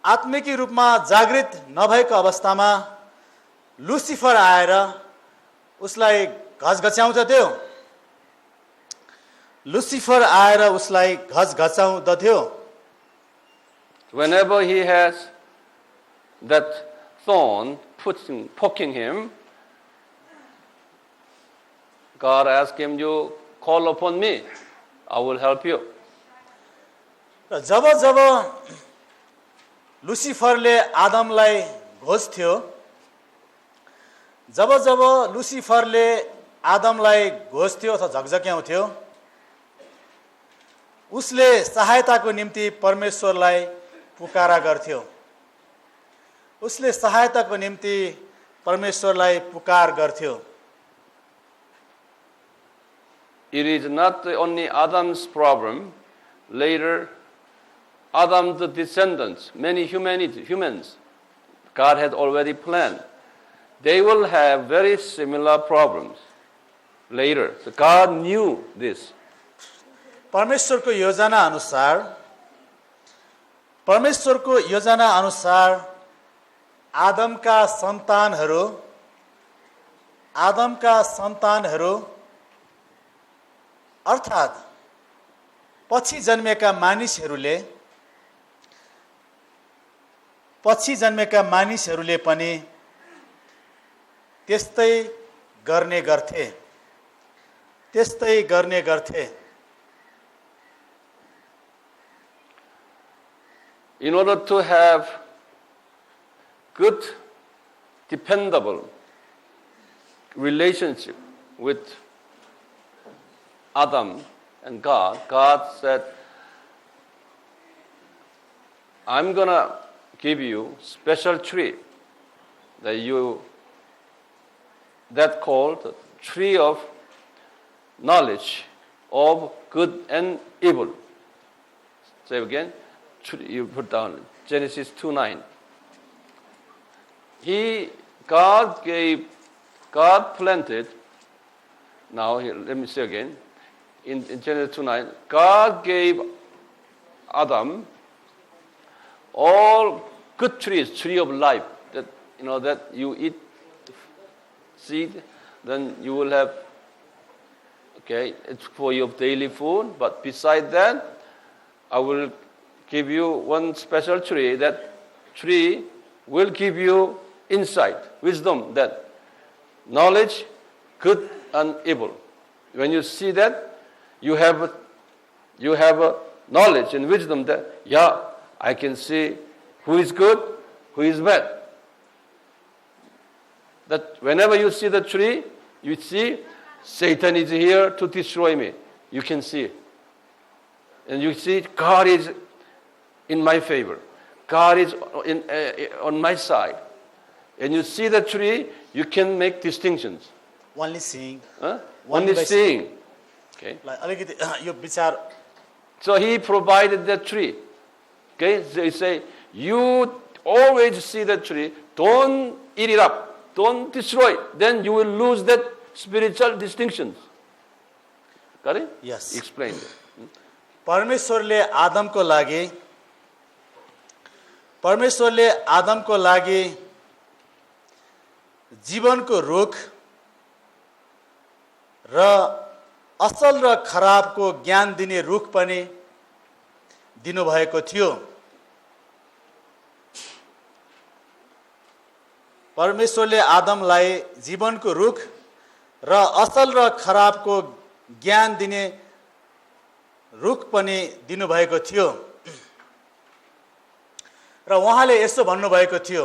आत्मिकी रूपमा जागृत नभएको अवस्थामा लुसिफर आएर उसलाई घचघच्याउँदथ्यो। लुसिफर आएर उसलाई घचघच्याउँदथ्यो। Whenever he has that thorn poking him, God asked him, "You call upon me, I will help you." र जब जब लुसिफरले आदमलाई घोज्थ्यो, जब जब लुसिफरले आदमलाई घोज्थ्यो अथवा झकझक्याउँथ्यो, उसले सहायताको निम्ति परमेश्वरलाई पुकारा गर्थ्यो। उसले सहायताको निम्ति परमेश्वरलाई पुकार गर्थ्यो। It is not only Adam's problem. Later, Adam's descendants, many humans, God had already planned. They will have very similar problems later. So God knew this. परमेश्वरको योजना अनुसार आदमका सन्तानहरू अर्थात् पछि जन्मेका मानिसहरूले पनि त्यस्तै गर्ने गर्थे। In order to have good, dependable relationship with Adam and God, God said, "I'm going to give you special tree that called the tree of knowledge of good and evil." Say again, you put down Genesis 2:9. God planted. Now let me say again. In Genesis 2:9, God gave Adam all good trees, tree of life, that you eat seed, then you will have, it's for your daily food. But beside that, I will give you one special tree. That tree will give you insight, wisdom, that knowledge, good and evil. When you see that, you have a knowledge and wisdom that, I can see who is good, who is bad. That whenever you see the tree, you see Satan is here to destroy me. You can see. And you see God is in my favor. God is on my side. And you see the tree, you can make distinctions. Only seeing. Only seeing. Okay. So he provided that tree. Okay, so he say, you always see the tree, don't eat it up, don't destroy it. Then you will lose that spiritual distinctions. Got it? Yes. Explain it. परमेश्वरले आदमको लागि जीवनको रुख र असल र खराबको ज्ञान दिने रुख पनि दिनुभएको थियो। परमेश्वरले आदमलाई जीवनको रुख र असल र खराबको ज्ञान दिने रुख पनि दिनुभएको थियो। र उहाँले यसो भन्नुभएको थियो,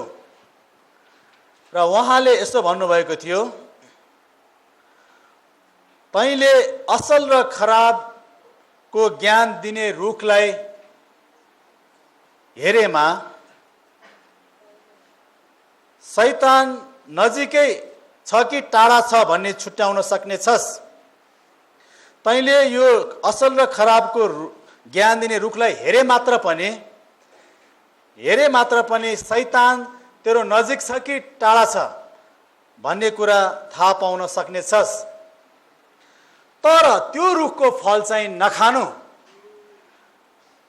तैँले असल र खराबको ज्ञान दिने रुखलाई हेरेमा शैतान नजिकै छ कि टाढा छ भन्ने छुट्याउन सक्ने छस्। तैँले यो असल र खराबको ज्ञान दिने रुखलाई हेरे मात्र पनि शैतान तेरो नजिक छ कि टाढा छ भन्ने कुरा थाहा पाउन सक्नेछस्। तर त्यो रुखको फल चाहिँ नखानु,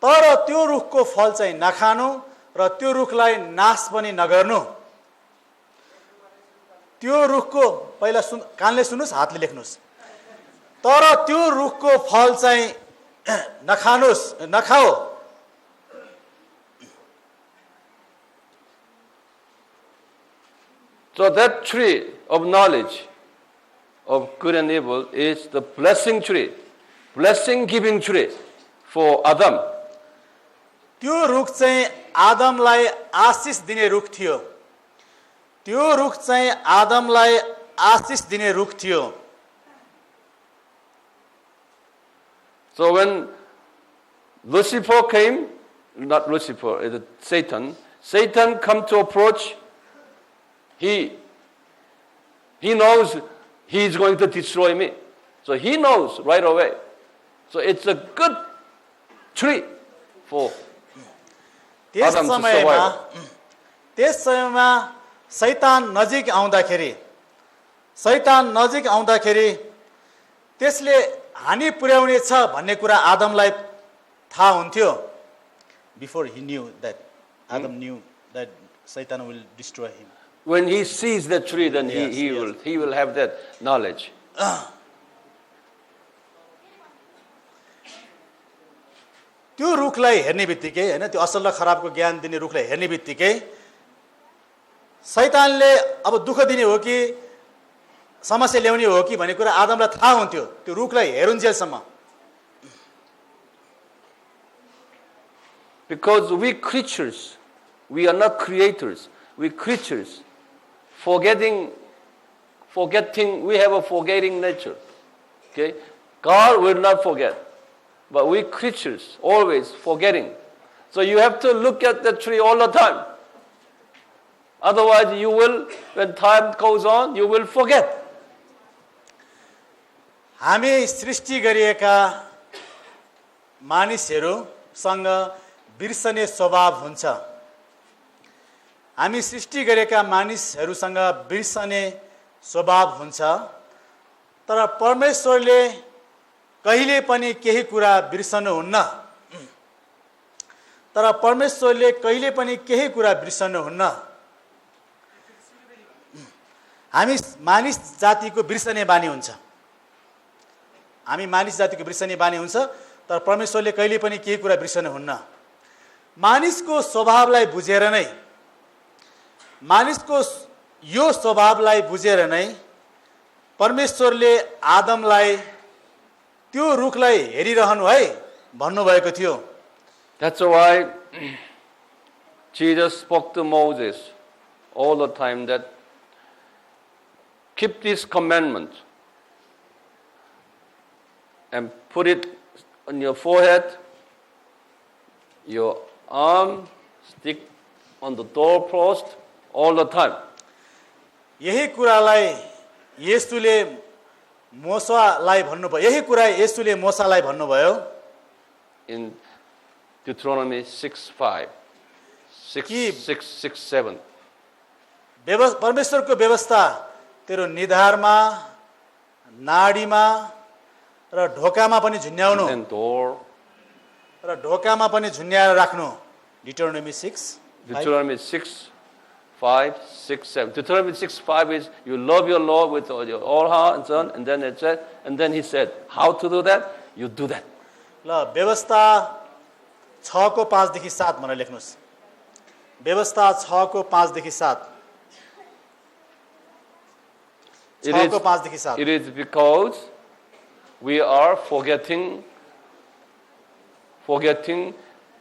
तर त्यो रुखको फल चाहिँ नखानु र त्यो रुखलाई नाश पनि नगर्नु। त्यो रुखको पहिला कानले सुन्नुस्, हातले लेख्नुस्। तर त्यो रुखको फल चाहिँ नखाओ। So that tree of knowledge of good and evil is the blessing tree, blessing giving tree for Adam. त्यो रुख चाहिँ आदमलाई आशिष दिने रुख थियो। त्यो रुख चाहिँ आदमलाई आशिष दिने रुख थियो। So when Lucifer came, not Lucifer, it's Satan come to approach, he knows he's going to destroy me. So he knows right away. So it's a good tree for Adam to survive. त्यस समयमा शैतान नजिक आउँदाखेरि त्यसले हानि पुर्याउने छ भन्ने कुरा आदमलाई थाहा हुन्थ्यो। Before he knew that, Adam knew that Satan will destroy him. When he sees the tree, then Yes, he will have that knowledge. त्यो रुखलाई हेर्ने बित्तिकै हैन, त्यो असल र खराबको ज्ञान दिने रुखलाई हेर्ने बित्तिकै शैतानले अब दुःख दिने हो कि समस्या ल्याउने हो कि भन्ने कुरा आदमलाई थाहा हुन्थ्यो त्यो रुखलाई हेरुन्जेलसम्म। Because we creatures, we are not creators, we creatures, forgetting, we have a forgetting nature. Okay? God will not forget, but we creatures always forgetting. So you have to look at the tree all the time. Otherwise you will, when time goes on, you will forget. हामी सृष्टि गरिएका मानिसहरूसँग बिर्सने स्वभाव हुन्छ। हामी सृष्टि गरेका मानिसहरूसँग बिर्सने स्वभाव हुन्छ। तर परमेश्वरले कहिले पनि केही कुरा बिर्सनुहुन्न। तर परमेश्वरले कहिले पनि केही कुरा बिर्सनुहुन्न। हामी मानिस जातिको बिर्सने बानी हुन्छ। हामी मानिस जातिको बिर्सने बानी हुन्छ, तर परमेश्वरले कहिले पनि केही कुरा बिर्सनुहुन्न। मानिसको स्वभावलाई बुझेर नै, मानिसको यो स्वभावलाई बुझेर नै परमेश्वरले आदमलाई त्यो रुखलाई हेरिरहनु है भन्नुभएको थियो। That's why Jesus spoke to Moses all the time that keep this commandment and put it on your forehead, your arm, stick on the doorpost all the time. यही कुरालाई येशूले मोसालाई भन्नुभयो, यही कुरा येशूले मोसालाई भन्नुभयो। In Deuteronomy 6:5, 6:7. परमेश्वरको व्यवस्था तेरो निधारमा, नाडीमा र ढोकामा पनि झुन्याउनु, And door. र ढोकामा पनि झुन्याएर राख्नु। Deuteronomy 6. Deuteronomy 6:5, 6:7. Deuteronomy 6:5 is you love your Lord with all your all heart and son, and then it said, and then he said, how to do that? You do that. ल व्यवस्था 6 को 5 देखि 7 भनेर लेख्नुस्। व्यवस्था 6 को 5 देखि 7। 6 को 5 देखि 7। It is because we are forgetting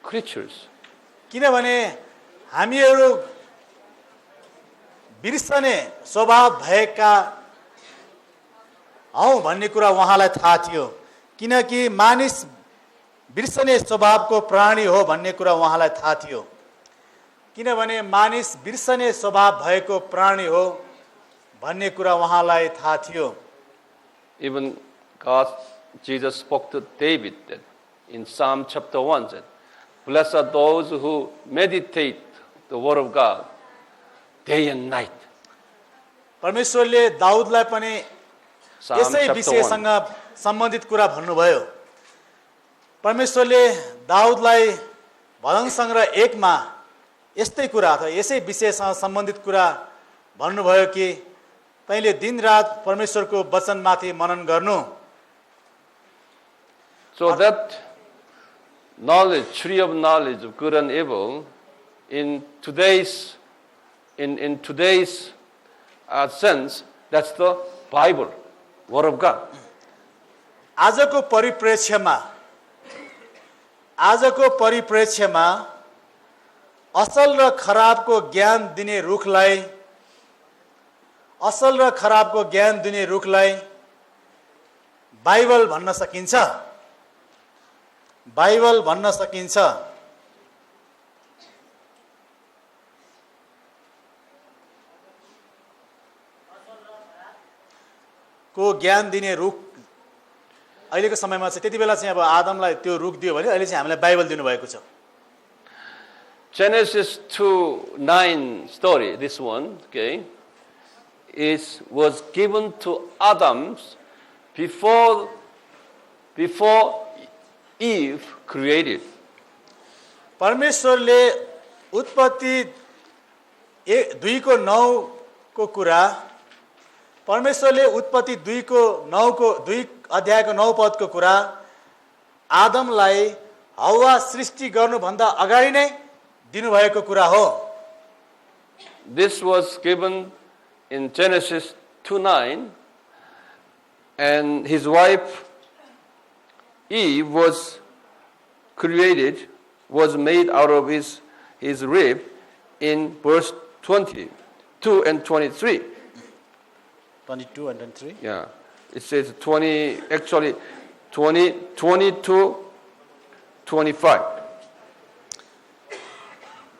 creatures. किनभने हामीहरू बिर्सने स्वभाव भएका हौ भन्ने कुरा उहाँलाई थाहा थियो। किनकि मानिस बिर्सने स्वभावको प्राणी हो भन्ने कुरा उहाँलाई थाहा थियो। किनभने मानिस बिर्सने स्वभाव भएको प्राणी हो भन्ने कुरा उहाँलाई थाहा थियो। Even Jesus spoke to David that in Psalm chapter 1 said, blessed are those who meditate the word of God day and night. परमेश्वरले दाउदलाई पनि Psalm यसै chapter 1. विषयसँग सम्बन्धित कुरा भन्नुभयो। परमेश्वरले दाउदलाई भजन सङ्ग्रह 1 मा यस्तै कुरा अथवा यसै विषयसँग सम्बन्धित कुरा भन्नुभयो कि तैँले दिनरात परमेश्वरको वचनमाथि मनन गर्नु। So that knowledge, tree of knowledge of good and evil, in today's sense, that's the Bible, Word of God. आजको परिप्रेक्ष्यमा असल र खराबको ज्ञान दिने रुखलाई बाइबल भन्न सकिन्छ। को ज्ञान दिने रुख अहिलेको समयमा चाहिँ त्यति बेला चाहिँ अब आदमलाई त्यो रुख दियो भने अहिले चाहिँ हामीलाई बाइबल दिनुभएको छ। Genesis 2:9 story, this one, okay, was given to Adam before Eve created. परमेश्वरले उत्पत्ति 2:9 को कुरा, परमेश्वरले उत्पत्ति 2 अध्यायको 9 पदको कुरा आदमलाई हव्वा सृष्टि गर्नुभन्दा अगाडि नै दिनुभएको कुरा हो। This was given in Genesis 2:9, and his wife Eve was created, was made out of his rib in verse 22 and 23. 22 and 23. Yeah, it says 22, 25.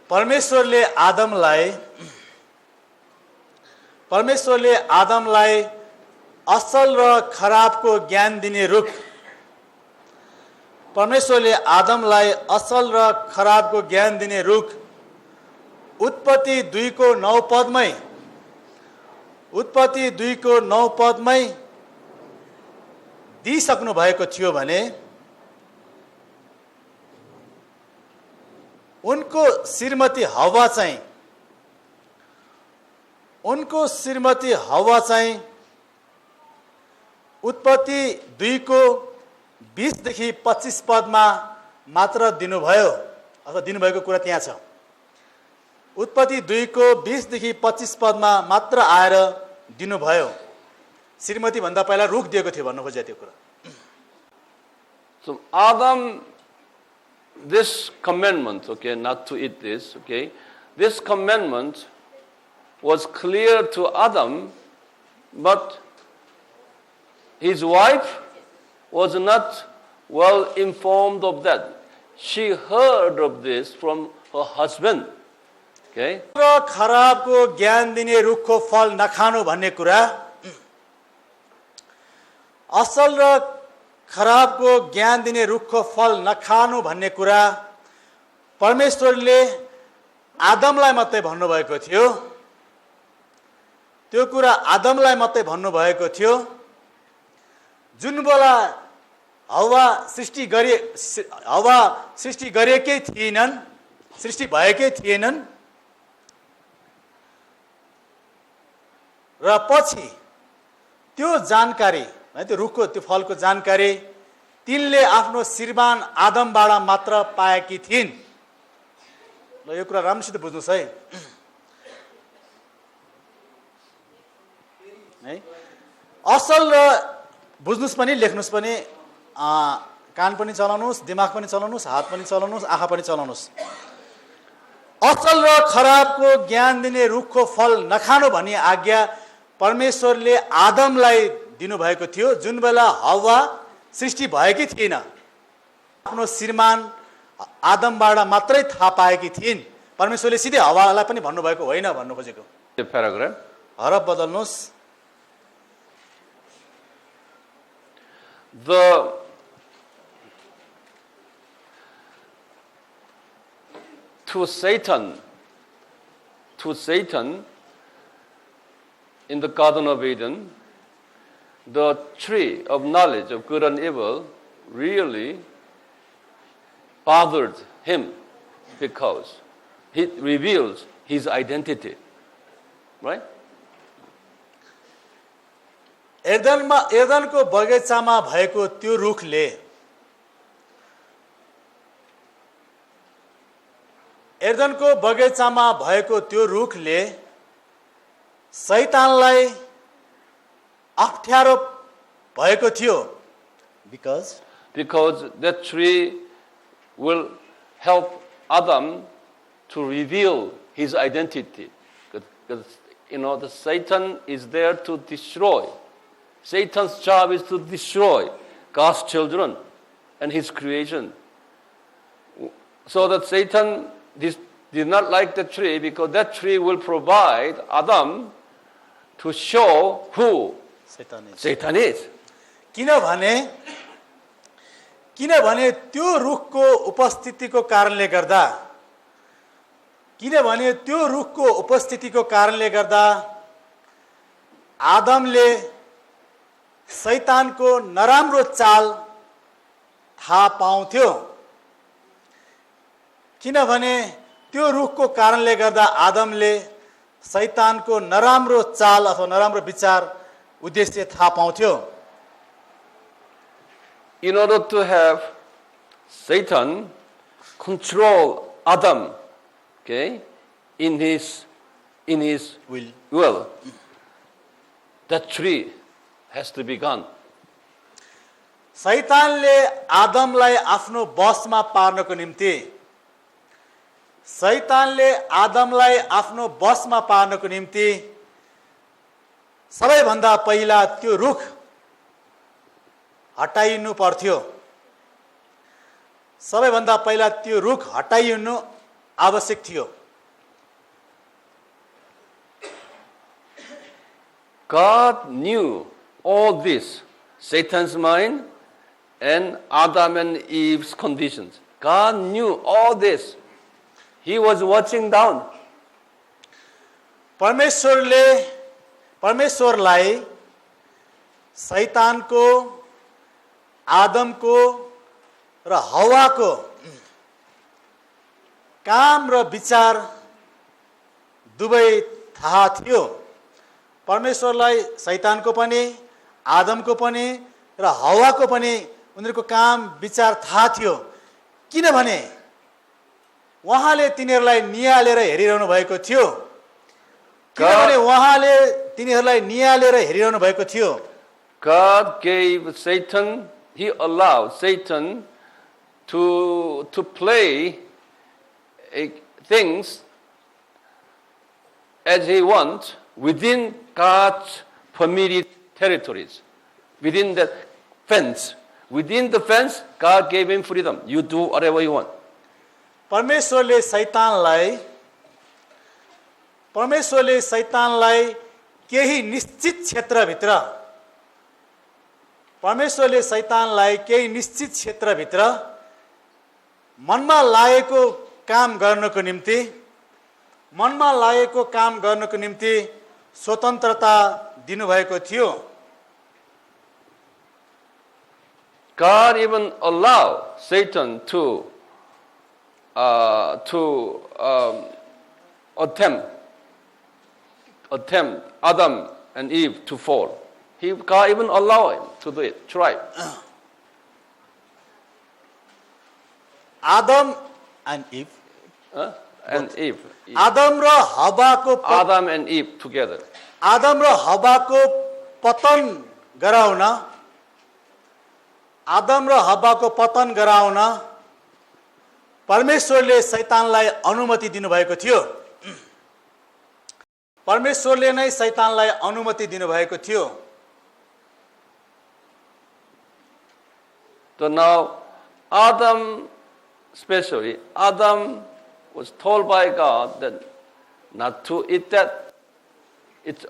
परमेश्वरले आदमलाई असल र खराबको ज्ञान दिने रुख, उत्पत्ति 2 को 9 पदमै दिइसक्नु भएको थियो भने उनको श्रीमती हव्वा चाहिँ उत्पत्ति 2 को 20 देखि 25 पदमा मात्र दिनुभयो, अथवा दिनुभएको कुरा त्यहाँ छ। उत्पत्ति 2 को 20 देखि 25 पदमा मात्र आएर दिनुभयो। श्रीमती भन्दा पहिला रुख दिएको थियो भन्नु खोजे त्यो कुरा। So Adam, this commandment, okay, not to eat this, okay, this commandment was clear to Adam, but his wife was not well informed of that. She heard of this from her husband. Okay? र खराबको ज्ञान दिने रुखको फल नखानु भन्ने कुरा, असल र खराबको ज्ञान दिने रुखको फल नखानु भन्ने कुरा परमेश्वरले आदमलाई मात्रै भन्नुभएको थियो। त्यो कुरा आदमलाई मात्रै भन्नुभएको थियो। जुन बेला हव्वा सृष्टि गरेकै थिएनन्, सृष्टि भएकै थिएनन्, र पछि त्यो जानकारी, त्यो रुखको त्यो फलको जानकारी तिनले आफ्नो श्रीमान आदमबाट मात्र पाएकी थिइन्। ल यो कुरा राम्रोसित बुझ्नुस् है। असल र बुझ्नुस् पनि, लेख्नुस् पनि, कान पनि चलाउनुस्, दिमाग पनि चलाउनुस्, हात पनि चलाउनुस्, आँखा पनि चलाउनुस्। असल र खराबको ज्ञान दिने रुखको फल नखानु भन्ने आज्ञा परमेश्वरले आदमलाई दिनुभएको थियो जुन बेला हव्वा सृष्टि भएकी थिएन। आफ्नो श्रीमान आदमबाट मात्रै थाहा पाएकी थिइन्। परमेश्वरले सिधै हव्वालाई पनि भन्नुभएको होइन भन्नु खोजेको। The paragraph. हरफ बदल्नुस्। To Satan, in the Garden of Eden, the tree of knowledge of good and evil really bothered him because it reveals his identity. Right? एदनको बगैँचामा भएको त्यो रुखले एदनको बगैँचामा भएको त्यो रुखले शैतानलाई अप्ठ्यारो भएको थियो because that tree will help Adam to reveal his identity. Because the Satan is there to destroy. Satan's job is to destroy God's children and his creation. So that Satan did not like the tree because that tree will provide Adam to show who Satan is. किनभने त्यो रुखको उपस्थितिको कारणले गर्दा आदमले शैतानको नराम्रो चाल थाहा पाउँथ्यो किनभने त्यो रुखको कारणले गर्दा आदमले शैतानको नराम्रो चाल अथवा नराम्रो विचार उद्देश्य थाहा पाउँथ्यो In order to have Satan control Adam, okay, in his will, that tree has to be gone. शैतानले आदमलाई आफ्नो बसमा पार्नको निम्ति सबैभन्दा पहिला त्यो रुख हटाइनु पर्थ्यो आवश्यक थियो God knew all this, Satan's mind and Adam and Eve's conditions. God knew all this. He was watching down. परमेश्वरलाई शैतानको आदमको र हवाको काम र विचार दुवै थाहा थियो परमेश्वरलाई शैतानको पनि आदमको पनि र हवाको पनि उनीहरुको काम विचार थाहा थियो किनभने उहाँले तिनीहरुलाई नियालेर हेरिरहनु भएको थियो God gave Satan, he allowed Satan to play things as he wants within God's permitted territories, within the fence. Within the fence, God gave him freedom. You do whatever you want. परमेश्वरले शैतानलाई केही निश्चित क्षेत्रभित्र मनमा लागेको काम गर्नको निम्ति स्वतन्त्रता दिनुभएको थियो God even allowed Satan to attempt Adam and Eve to fall. God even allowed him to do it. Try. Adam and Eve. And Eve. Adam and Eve together. Adam र हवाको पतन गराउन परमेश्वरले शैतानलाई अनुमति दिनुभएको थियो So now Adam, especially Adam, was told by God that not to eat that. It's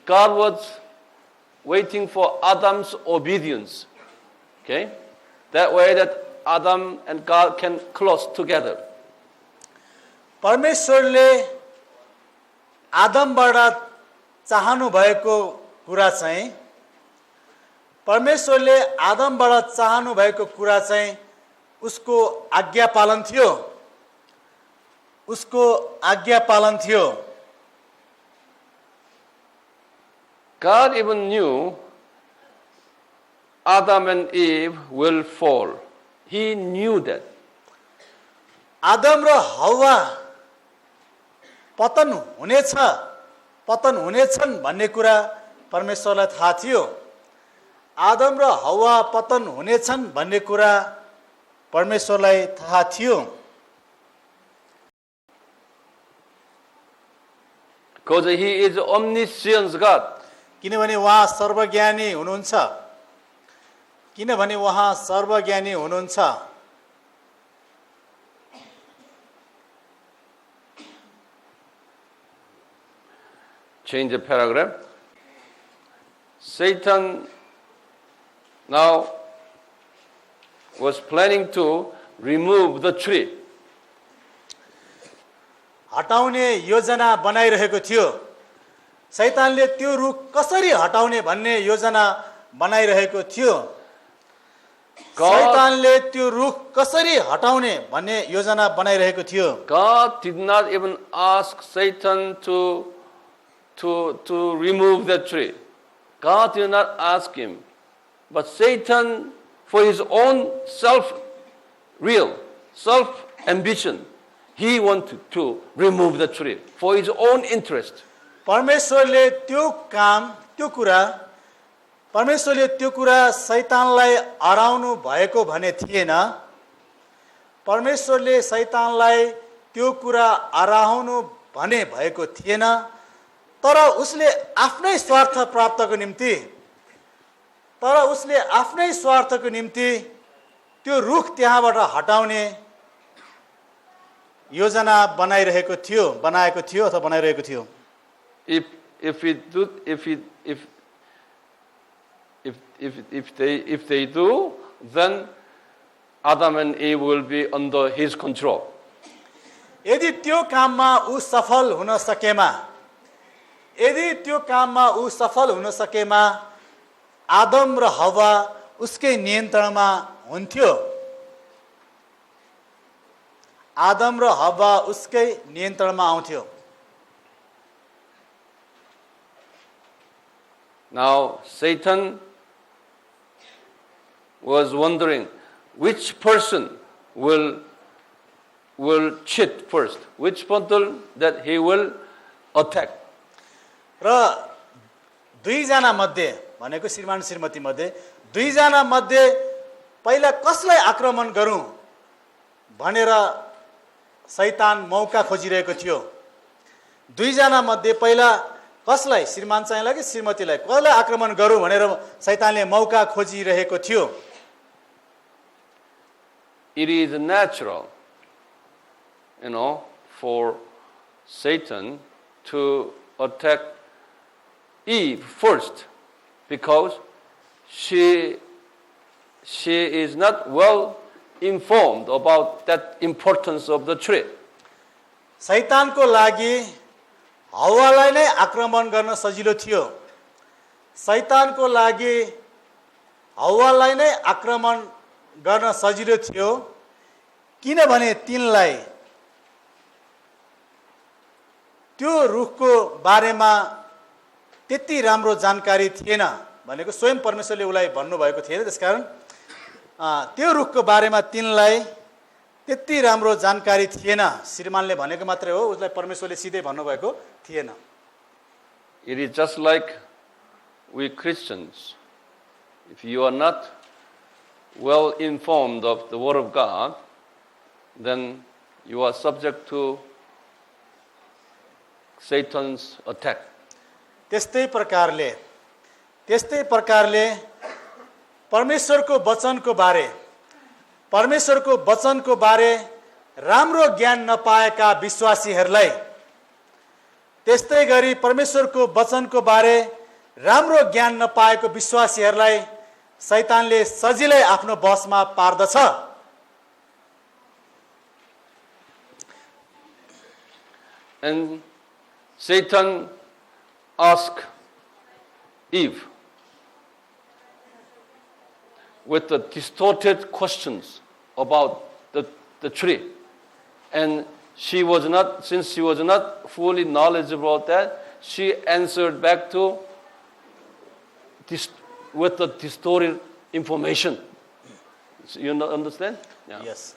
God was waiting for Adam's obedience. Okay? That way that Adam and God can close together. परमेश्वरले आदमबाट चाहनु भएको कुरा चाहिँ परमेश्वरले आदमबाट चाहनु भएको कुरा चाहिँ उसको आज्ञा पालन थियो, उसको आज्ञा पालन थियो। God even knew Adam and Eve will fall. He knew that. Adam र हव्वा पतन हुनेछन् भन्ने कुरा परमेश्वरलाई थाहा थियो। आदम र हव्वा पतन हुनेछन् भन्ने कुरा परमेश्वरलाई थाहा थियो। Because He is omniscient God. किनभने उहाँ सर्वज्ञानी हुनुहुन्छ, किनभने उहाँ सर्वज्ञानी हुनुहुन्छ। Change the paragraph. Satan now was planning to remove the tree. हटाउने योजना बनाइरहेको थियो। शैतानले त्यो रुख कसरी हटाउने भन्ने योजना बनाइरहेको थियो। शैतानले त्यो रुख कसरी हटाउने भन्ने योजना बनाइरहेको थियो। God did not even ask Satan to remove the tree. God did not ask him. But Satan, for his own self-ambition, he wanted to remove the tree for his own interest. परमेश्वरले त्यो कुरा शैतानलाई हराउनु भएको भने थिएन। परमेश्वरले शैतानलाई त्यो कुरा हराउनु भने भएको थिएन, तर उसले आफ्नै स्वार्थको निम्ति त्यो रुख त्यहाँबाट हटाउने योजना बनाएको थियो। If they do, then Adam and Eve will be under his control. यदि त्यो काममा ऊ सफल हुन सकेमा आदम र हव्वा उसकै नियन्त्रणमा हुन्थ्यो। आदम र हव्वा उसकै नियन्त्रणमा आउँथ्यो। Now Satan was wondering which person will cheat first, which person that he will attack. र दुईजना मध्ये भनेको श्रीमान श्रीमती मध्ये दुईजना मध्ये पहिला कसलाई आक्रमण गरौँ भनेर शैतान मौका खोजिरहेको थियो। दुईजना मध्ये पहिला कसलाई, श्रीमान चाहिँला कि श्रीमतीलाई, कसलाई आक्रमण गरौँ भनेर शैतानले मौका खोजिरहेको थियो। It is natural, for Satan to attack Eve first, because she is not well informed about that importance of the tree. शैतानको लागि हव्वालाई नै आक्रमण गर्न सजिलो थियो। शैतानको लागि हव्वालाई नै आक्रमण गर्न सजिलो थियो, किनभने तिनलाई त्यो रुखको बारेमा त्यति राम्रो जानकारी थिएन भनेको स्वयं परमेश्वरले उलाई भन्नुभएको थिएन। त्यसकारण त्यो रुखको बारेमा तिनलाई त्यति राम्रो जानकारी थिएन। श्रीमानले भनेको मात्रै हो, उसलाई परमेश्वरले सिधै भन्नुभएको थिएन। It is just like we Christians. If you are not well informed of the Word of God, then you are subject to Satan's attack. त्यस्तै प्रकारले परमेश्वरको वचनको बारे राम्रो ज्ञान नपाएका विश्वासीहरूलाई, त्यस्तै गरी परमेश्वरको वचनको बारे राम्रो ज्ञान नपाएको विश्वासीहरूलाई शैतानले सजिलै आफ्नो बसमा पार्दछ। And Satan asked Eve with the distorted questions about the tree. And since she was not fully knowledgeable about that, she answered back with the distorted information. So you understand? Yeah. Yes.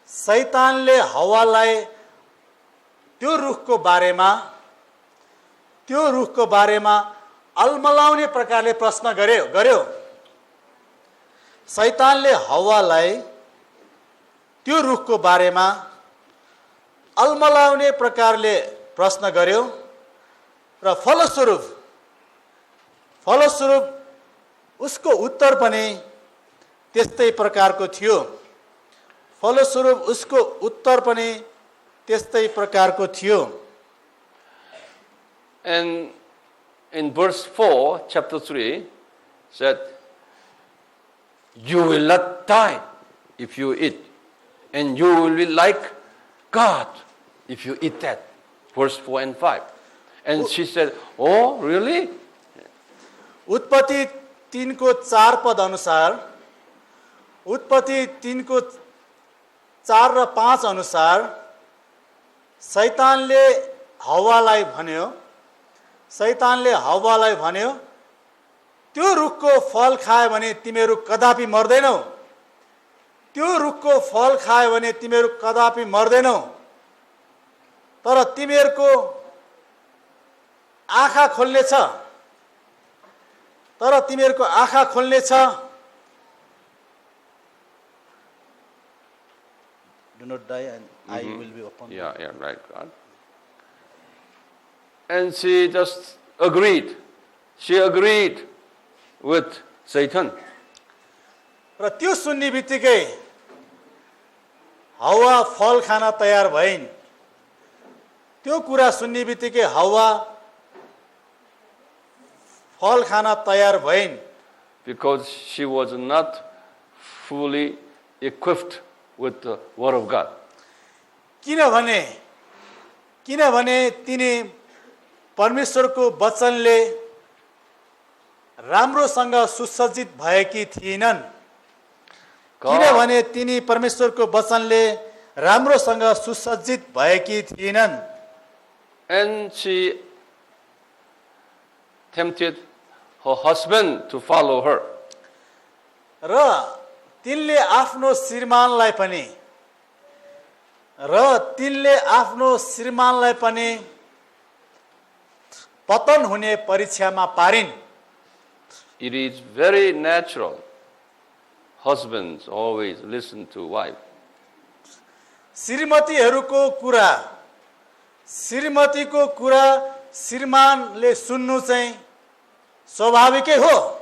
शैतानले हव्वालाई त्यो रुखको बारेमा अलमलाउने प्रकारले प्रश्न गर्यो शैतानले हव्वालाई त्यो रुखको बारेमा अलमलाउने प्रकारले प्रश्न गर्यो र फलस्वरूप उसको उत्तर पनि त्यस्तै प्रकारको थियो And in verse 4, chapter 3, said, you will not die if you eat, and you will be like God if you eat that. Verse 4 and 5. And she said, oh, really? उत्पत्ति 3 को 4 पद अनुसार उत्पत्ति 3 को 4 र 5 अनुसार शैतानले हव्वालाई भन्यो त्यो रुखको फल खायो भने तिमीहरू कदापि मर्दैनौ तर तिमीहरूको आँखा खोल्नेछ Do not die and I will be upon you. Yeah, right, God. And she just agreed. She agreed with Satan. र त्यो सुन्ने बित्तिकै हव्वा फल खान तयार भइन् त्यो कुरा सुन्ने बित्तिकै हव्वा फल खान तयार भइन् Because she was not fully equipped with the word of God. किनभने तिनी परमेश्वरको वचनले राम्रोसँग सुसज्जित भएकी थिएनन् And she tempted her husband to follow her. र तिनले आफ्नो श्रीमानलाई पनि पतन हुने परीक्षामा पारिन् It is very natural. Husbands always listen to wife. श्रीमतीको कुरा श्रीमानले सुन्नु चाहिँ स्वाभाविकै हो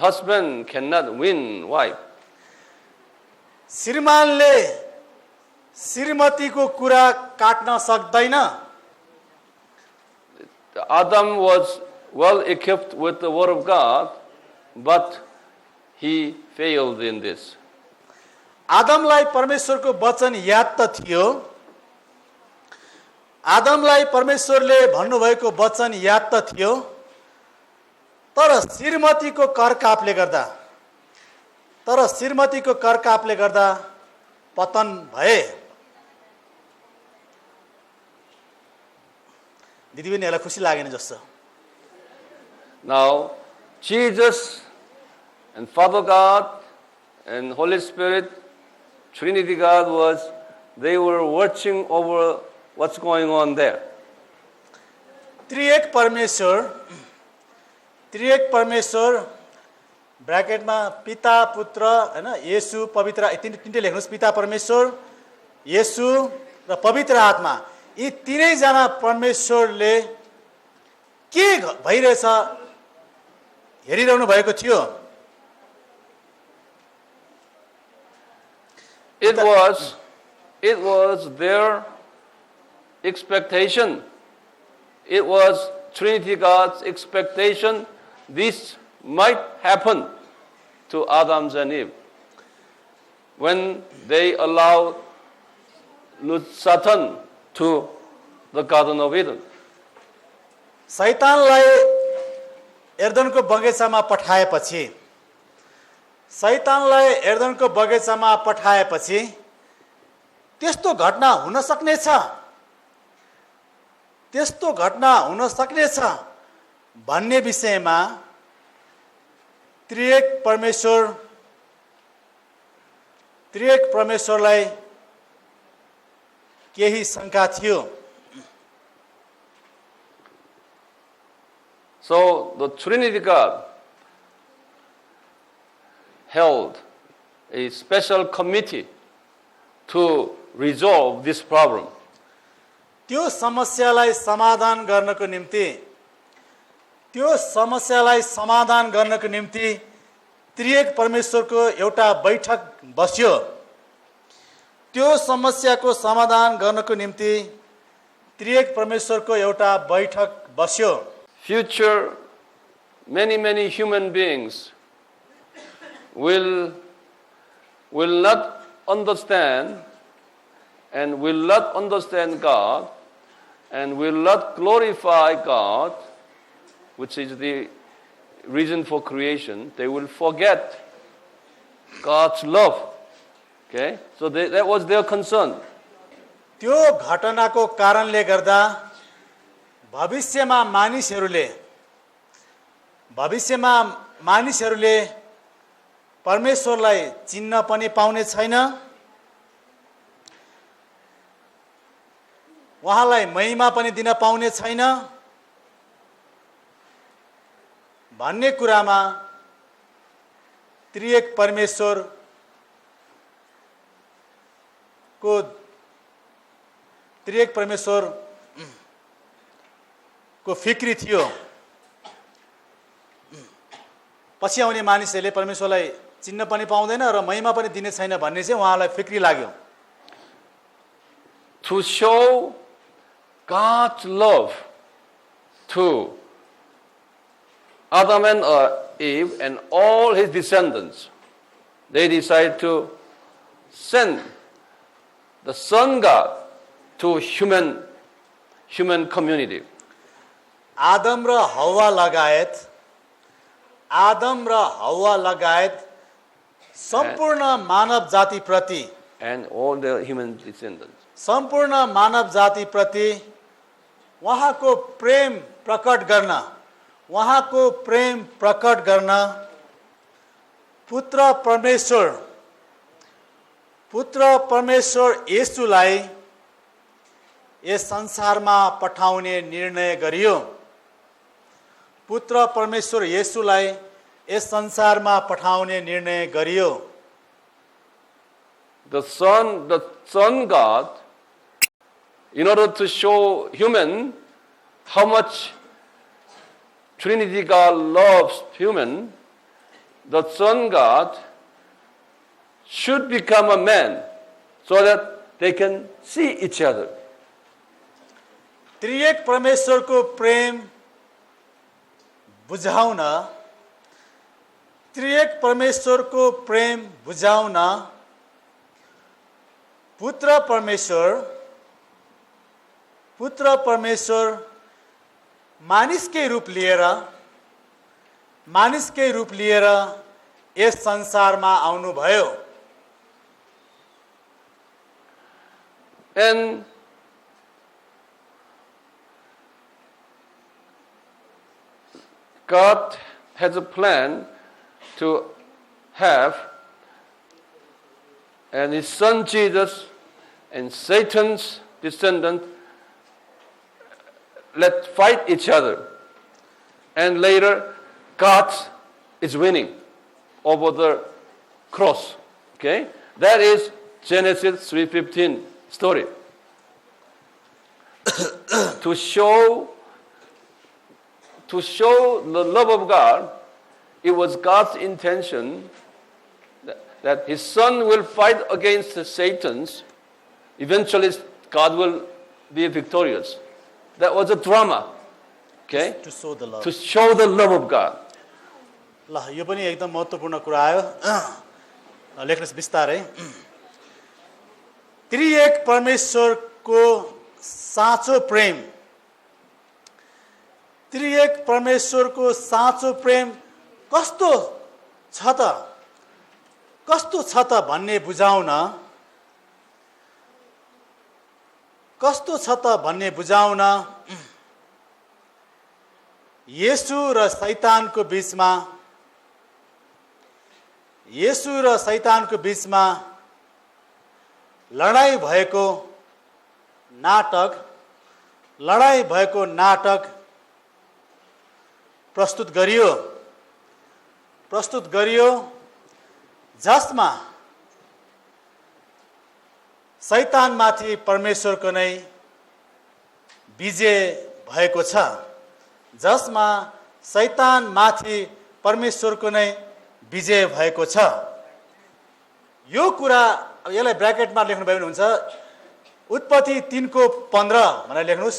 Husband cannot win wife. श्रीमानले श्रीमतीको कुरा काट्न सक्दैन Adam was well equipped with the word of God, but he failed in this. आदमलाई परमेश्वरको वचन याद त थियो आदमलाई परमेश्वरले भन्नुभएको वचन याद त थियो तर श्रीमतीको करकापले गर्दा पतन भए दिदीबहिनीहरूलाई खुसी लागेन जस्तो Now Jesus and Father God and Holy Spirit, Trinity God they were watching over what's going on there. त्रिएक परमेश्वर ब्रैकेटमा पिता पुत्र हैन येशू पवित्र तीनटै लेख्नुस् पिता परमेश्वर येशू र पवित्र आत्मा यी तीनै जना परमेश्वरले के भइरहेछ हेरिरहनु भएको थियो It was their expectation. It was Trinity God's expectation this might happen to Adam and Eve. when they allowed Satan to the Garden of Eden. शैतानलाई एर्दनको बगैँचामा पठाएपछि त्यस्तो घटना हुन सक्नेछ भन्ने विषयमा त्रिएक परमेश्वरलाई केही शंका थियो. So the Trinity God held a special committee to resolve this problem. त्यो समस्यालाई समाधान गर्नको निम्ति त्रिएक परमेश्वरको एउटा बैठक बस्यो. त्यो समस्याको समाधान गर्नको निम्ति त्रिएक परमेश्वरको एउटा बैठक बस्यो. Future many human beings will not understand and will not understand God and will not glorify God, which is the reason for creation. They will forget God's love. Okay? So that was their concern. त्यो घटनाको कारणले गर्दा भविष्यमा मानिसहरूले परमेश्वरलाई चिन्न पनि पाउने छैन, उहाँलाई महिमा पनि दिन पाउने छैन भन्ने कुरामा त्रिएक परमेश्वरको फिक्री थियो. पछि आउने मानिसहरूले परमेश्वरलाई चिन्न पनि पाउँदैन र महिमा पनि दिने छैन भन्ने चाहिँ उहाँलाई फिक्री लाग्यो. To show God's love to Adam and Eve and all his descendants, they decided to send the Son God to human community. Adam र हव्वा लगायत सम्पूर्ण मानव जाति प्रति and all the human descendants. सम्पूर्ण मानव जाति प्रति उहाँको प्रेम प्रकट गर्न पुत्र परमेश्वर येशूलाई यस संसारमा पठाउने निर्णय गरियो. पुत्र परमेश्वर येशूलाई यस संसारमा पठाउने निर्णय गरियो. The Son God, in order to show human how much Trinity God loves human, the Son God should become a man so that they can see each other. त्रिएक परमेश्वरको प्रेम बुझाउन पुत्र परमेश्वर मानिसकै रूप लिएर यस संसारमा आउनुभयो. And God has a plan to have and his son Jesus and Satan's descendant let fight each other, and later God is winning over the cross. Okay, that is Genesis 3:15 story. to show the love of God, it was God's intention that his son will fight against Satan's. Eventually, God will be victorious. That was a drama. Okay? To show the love. To show the love of God. ल यो पनि एकदम महत्त्वपूर्ण कुरा आयो. लेख्नुहोस् बिस्तारै। त्रिएक परमेश्वरको साँचो प्रेम, त्रिएक परमेश्वरको साँचो प्रेम कस्तो छ त भन्ने बुझाउन, कस्तो छ त भन्ने बुझाउन येशू र शैतानको बीचमा लडाई भएको नाटक प्रस्तुत गरियो जसमा शैतानमाथि परमेश्वरको नै विजय भएको छ, जसमा शैतानमाथि परमेश्वरको नै विजय भएको छ। यो कुरा यसलाई ब्र्याकेटमा लेख्नु भयो भने हुन्छ, उत्पत्ति 3:15 भनेर लेख्नुहोस्।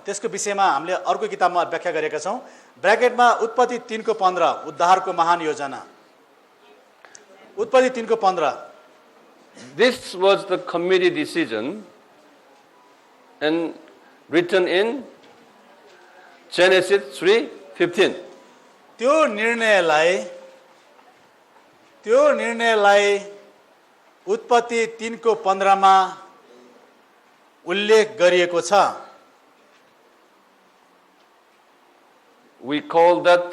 त्यसको विषयमा हामीले अर्को किताबमा व्याख्या गरेका छौँ। ब्र्याकेटमा उत्पत्ति 3:15 उद्धारको महान योजना। उत्पत्ति 3:15। This was the committee decision and written in Genesis 3:15. त्यो निर्णयलाई उत्पत्ति 3:15 मा उल्लेख गरिएको छ। We call that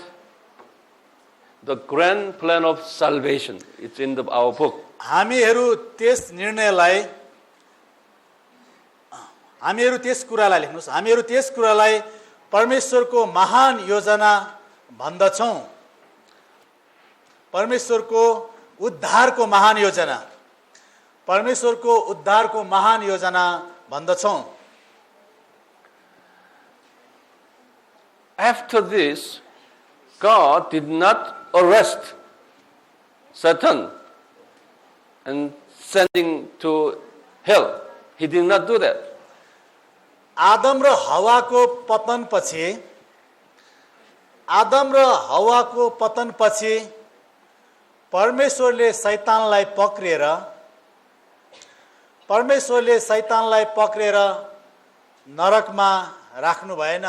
the grand plan of salvation. It's in our book. हामीहरू त्यस कुरालाई परमेश्वरको महान योजना भन्दछौँ। परमेश्वरको उद्धारको महान योजना भन्दछौँ। After this, God did not arrest Satan and sending to hell. He did not do that. Adam र हवाको पतनपछि परमेश्वरले शैतानलाई पक्रेर नरकमा राख्नु भएन।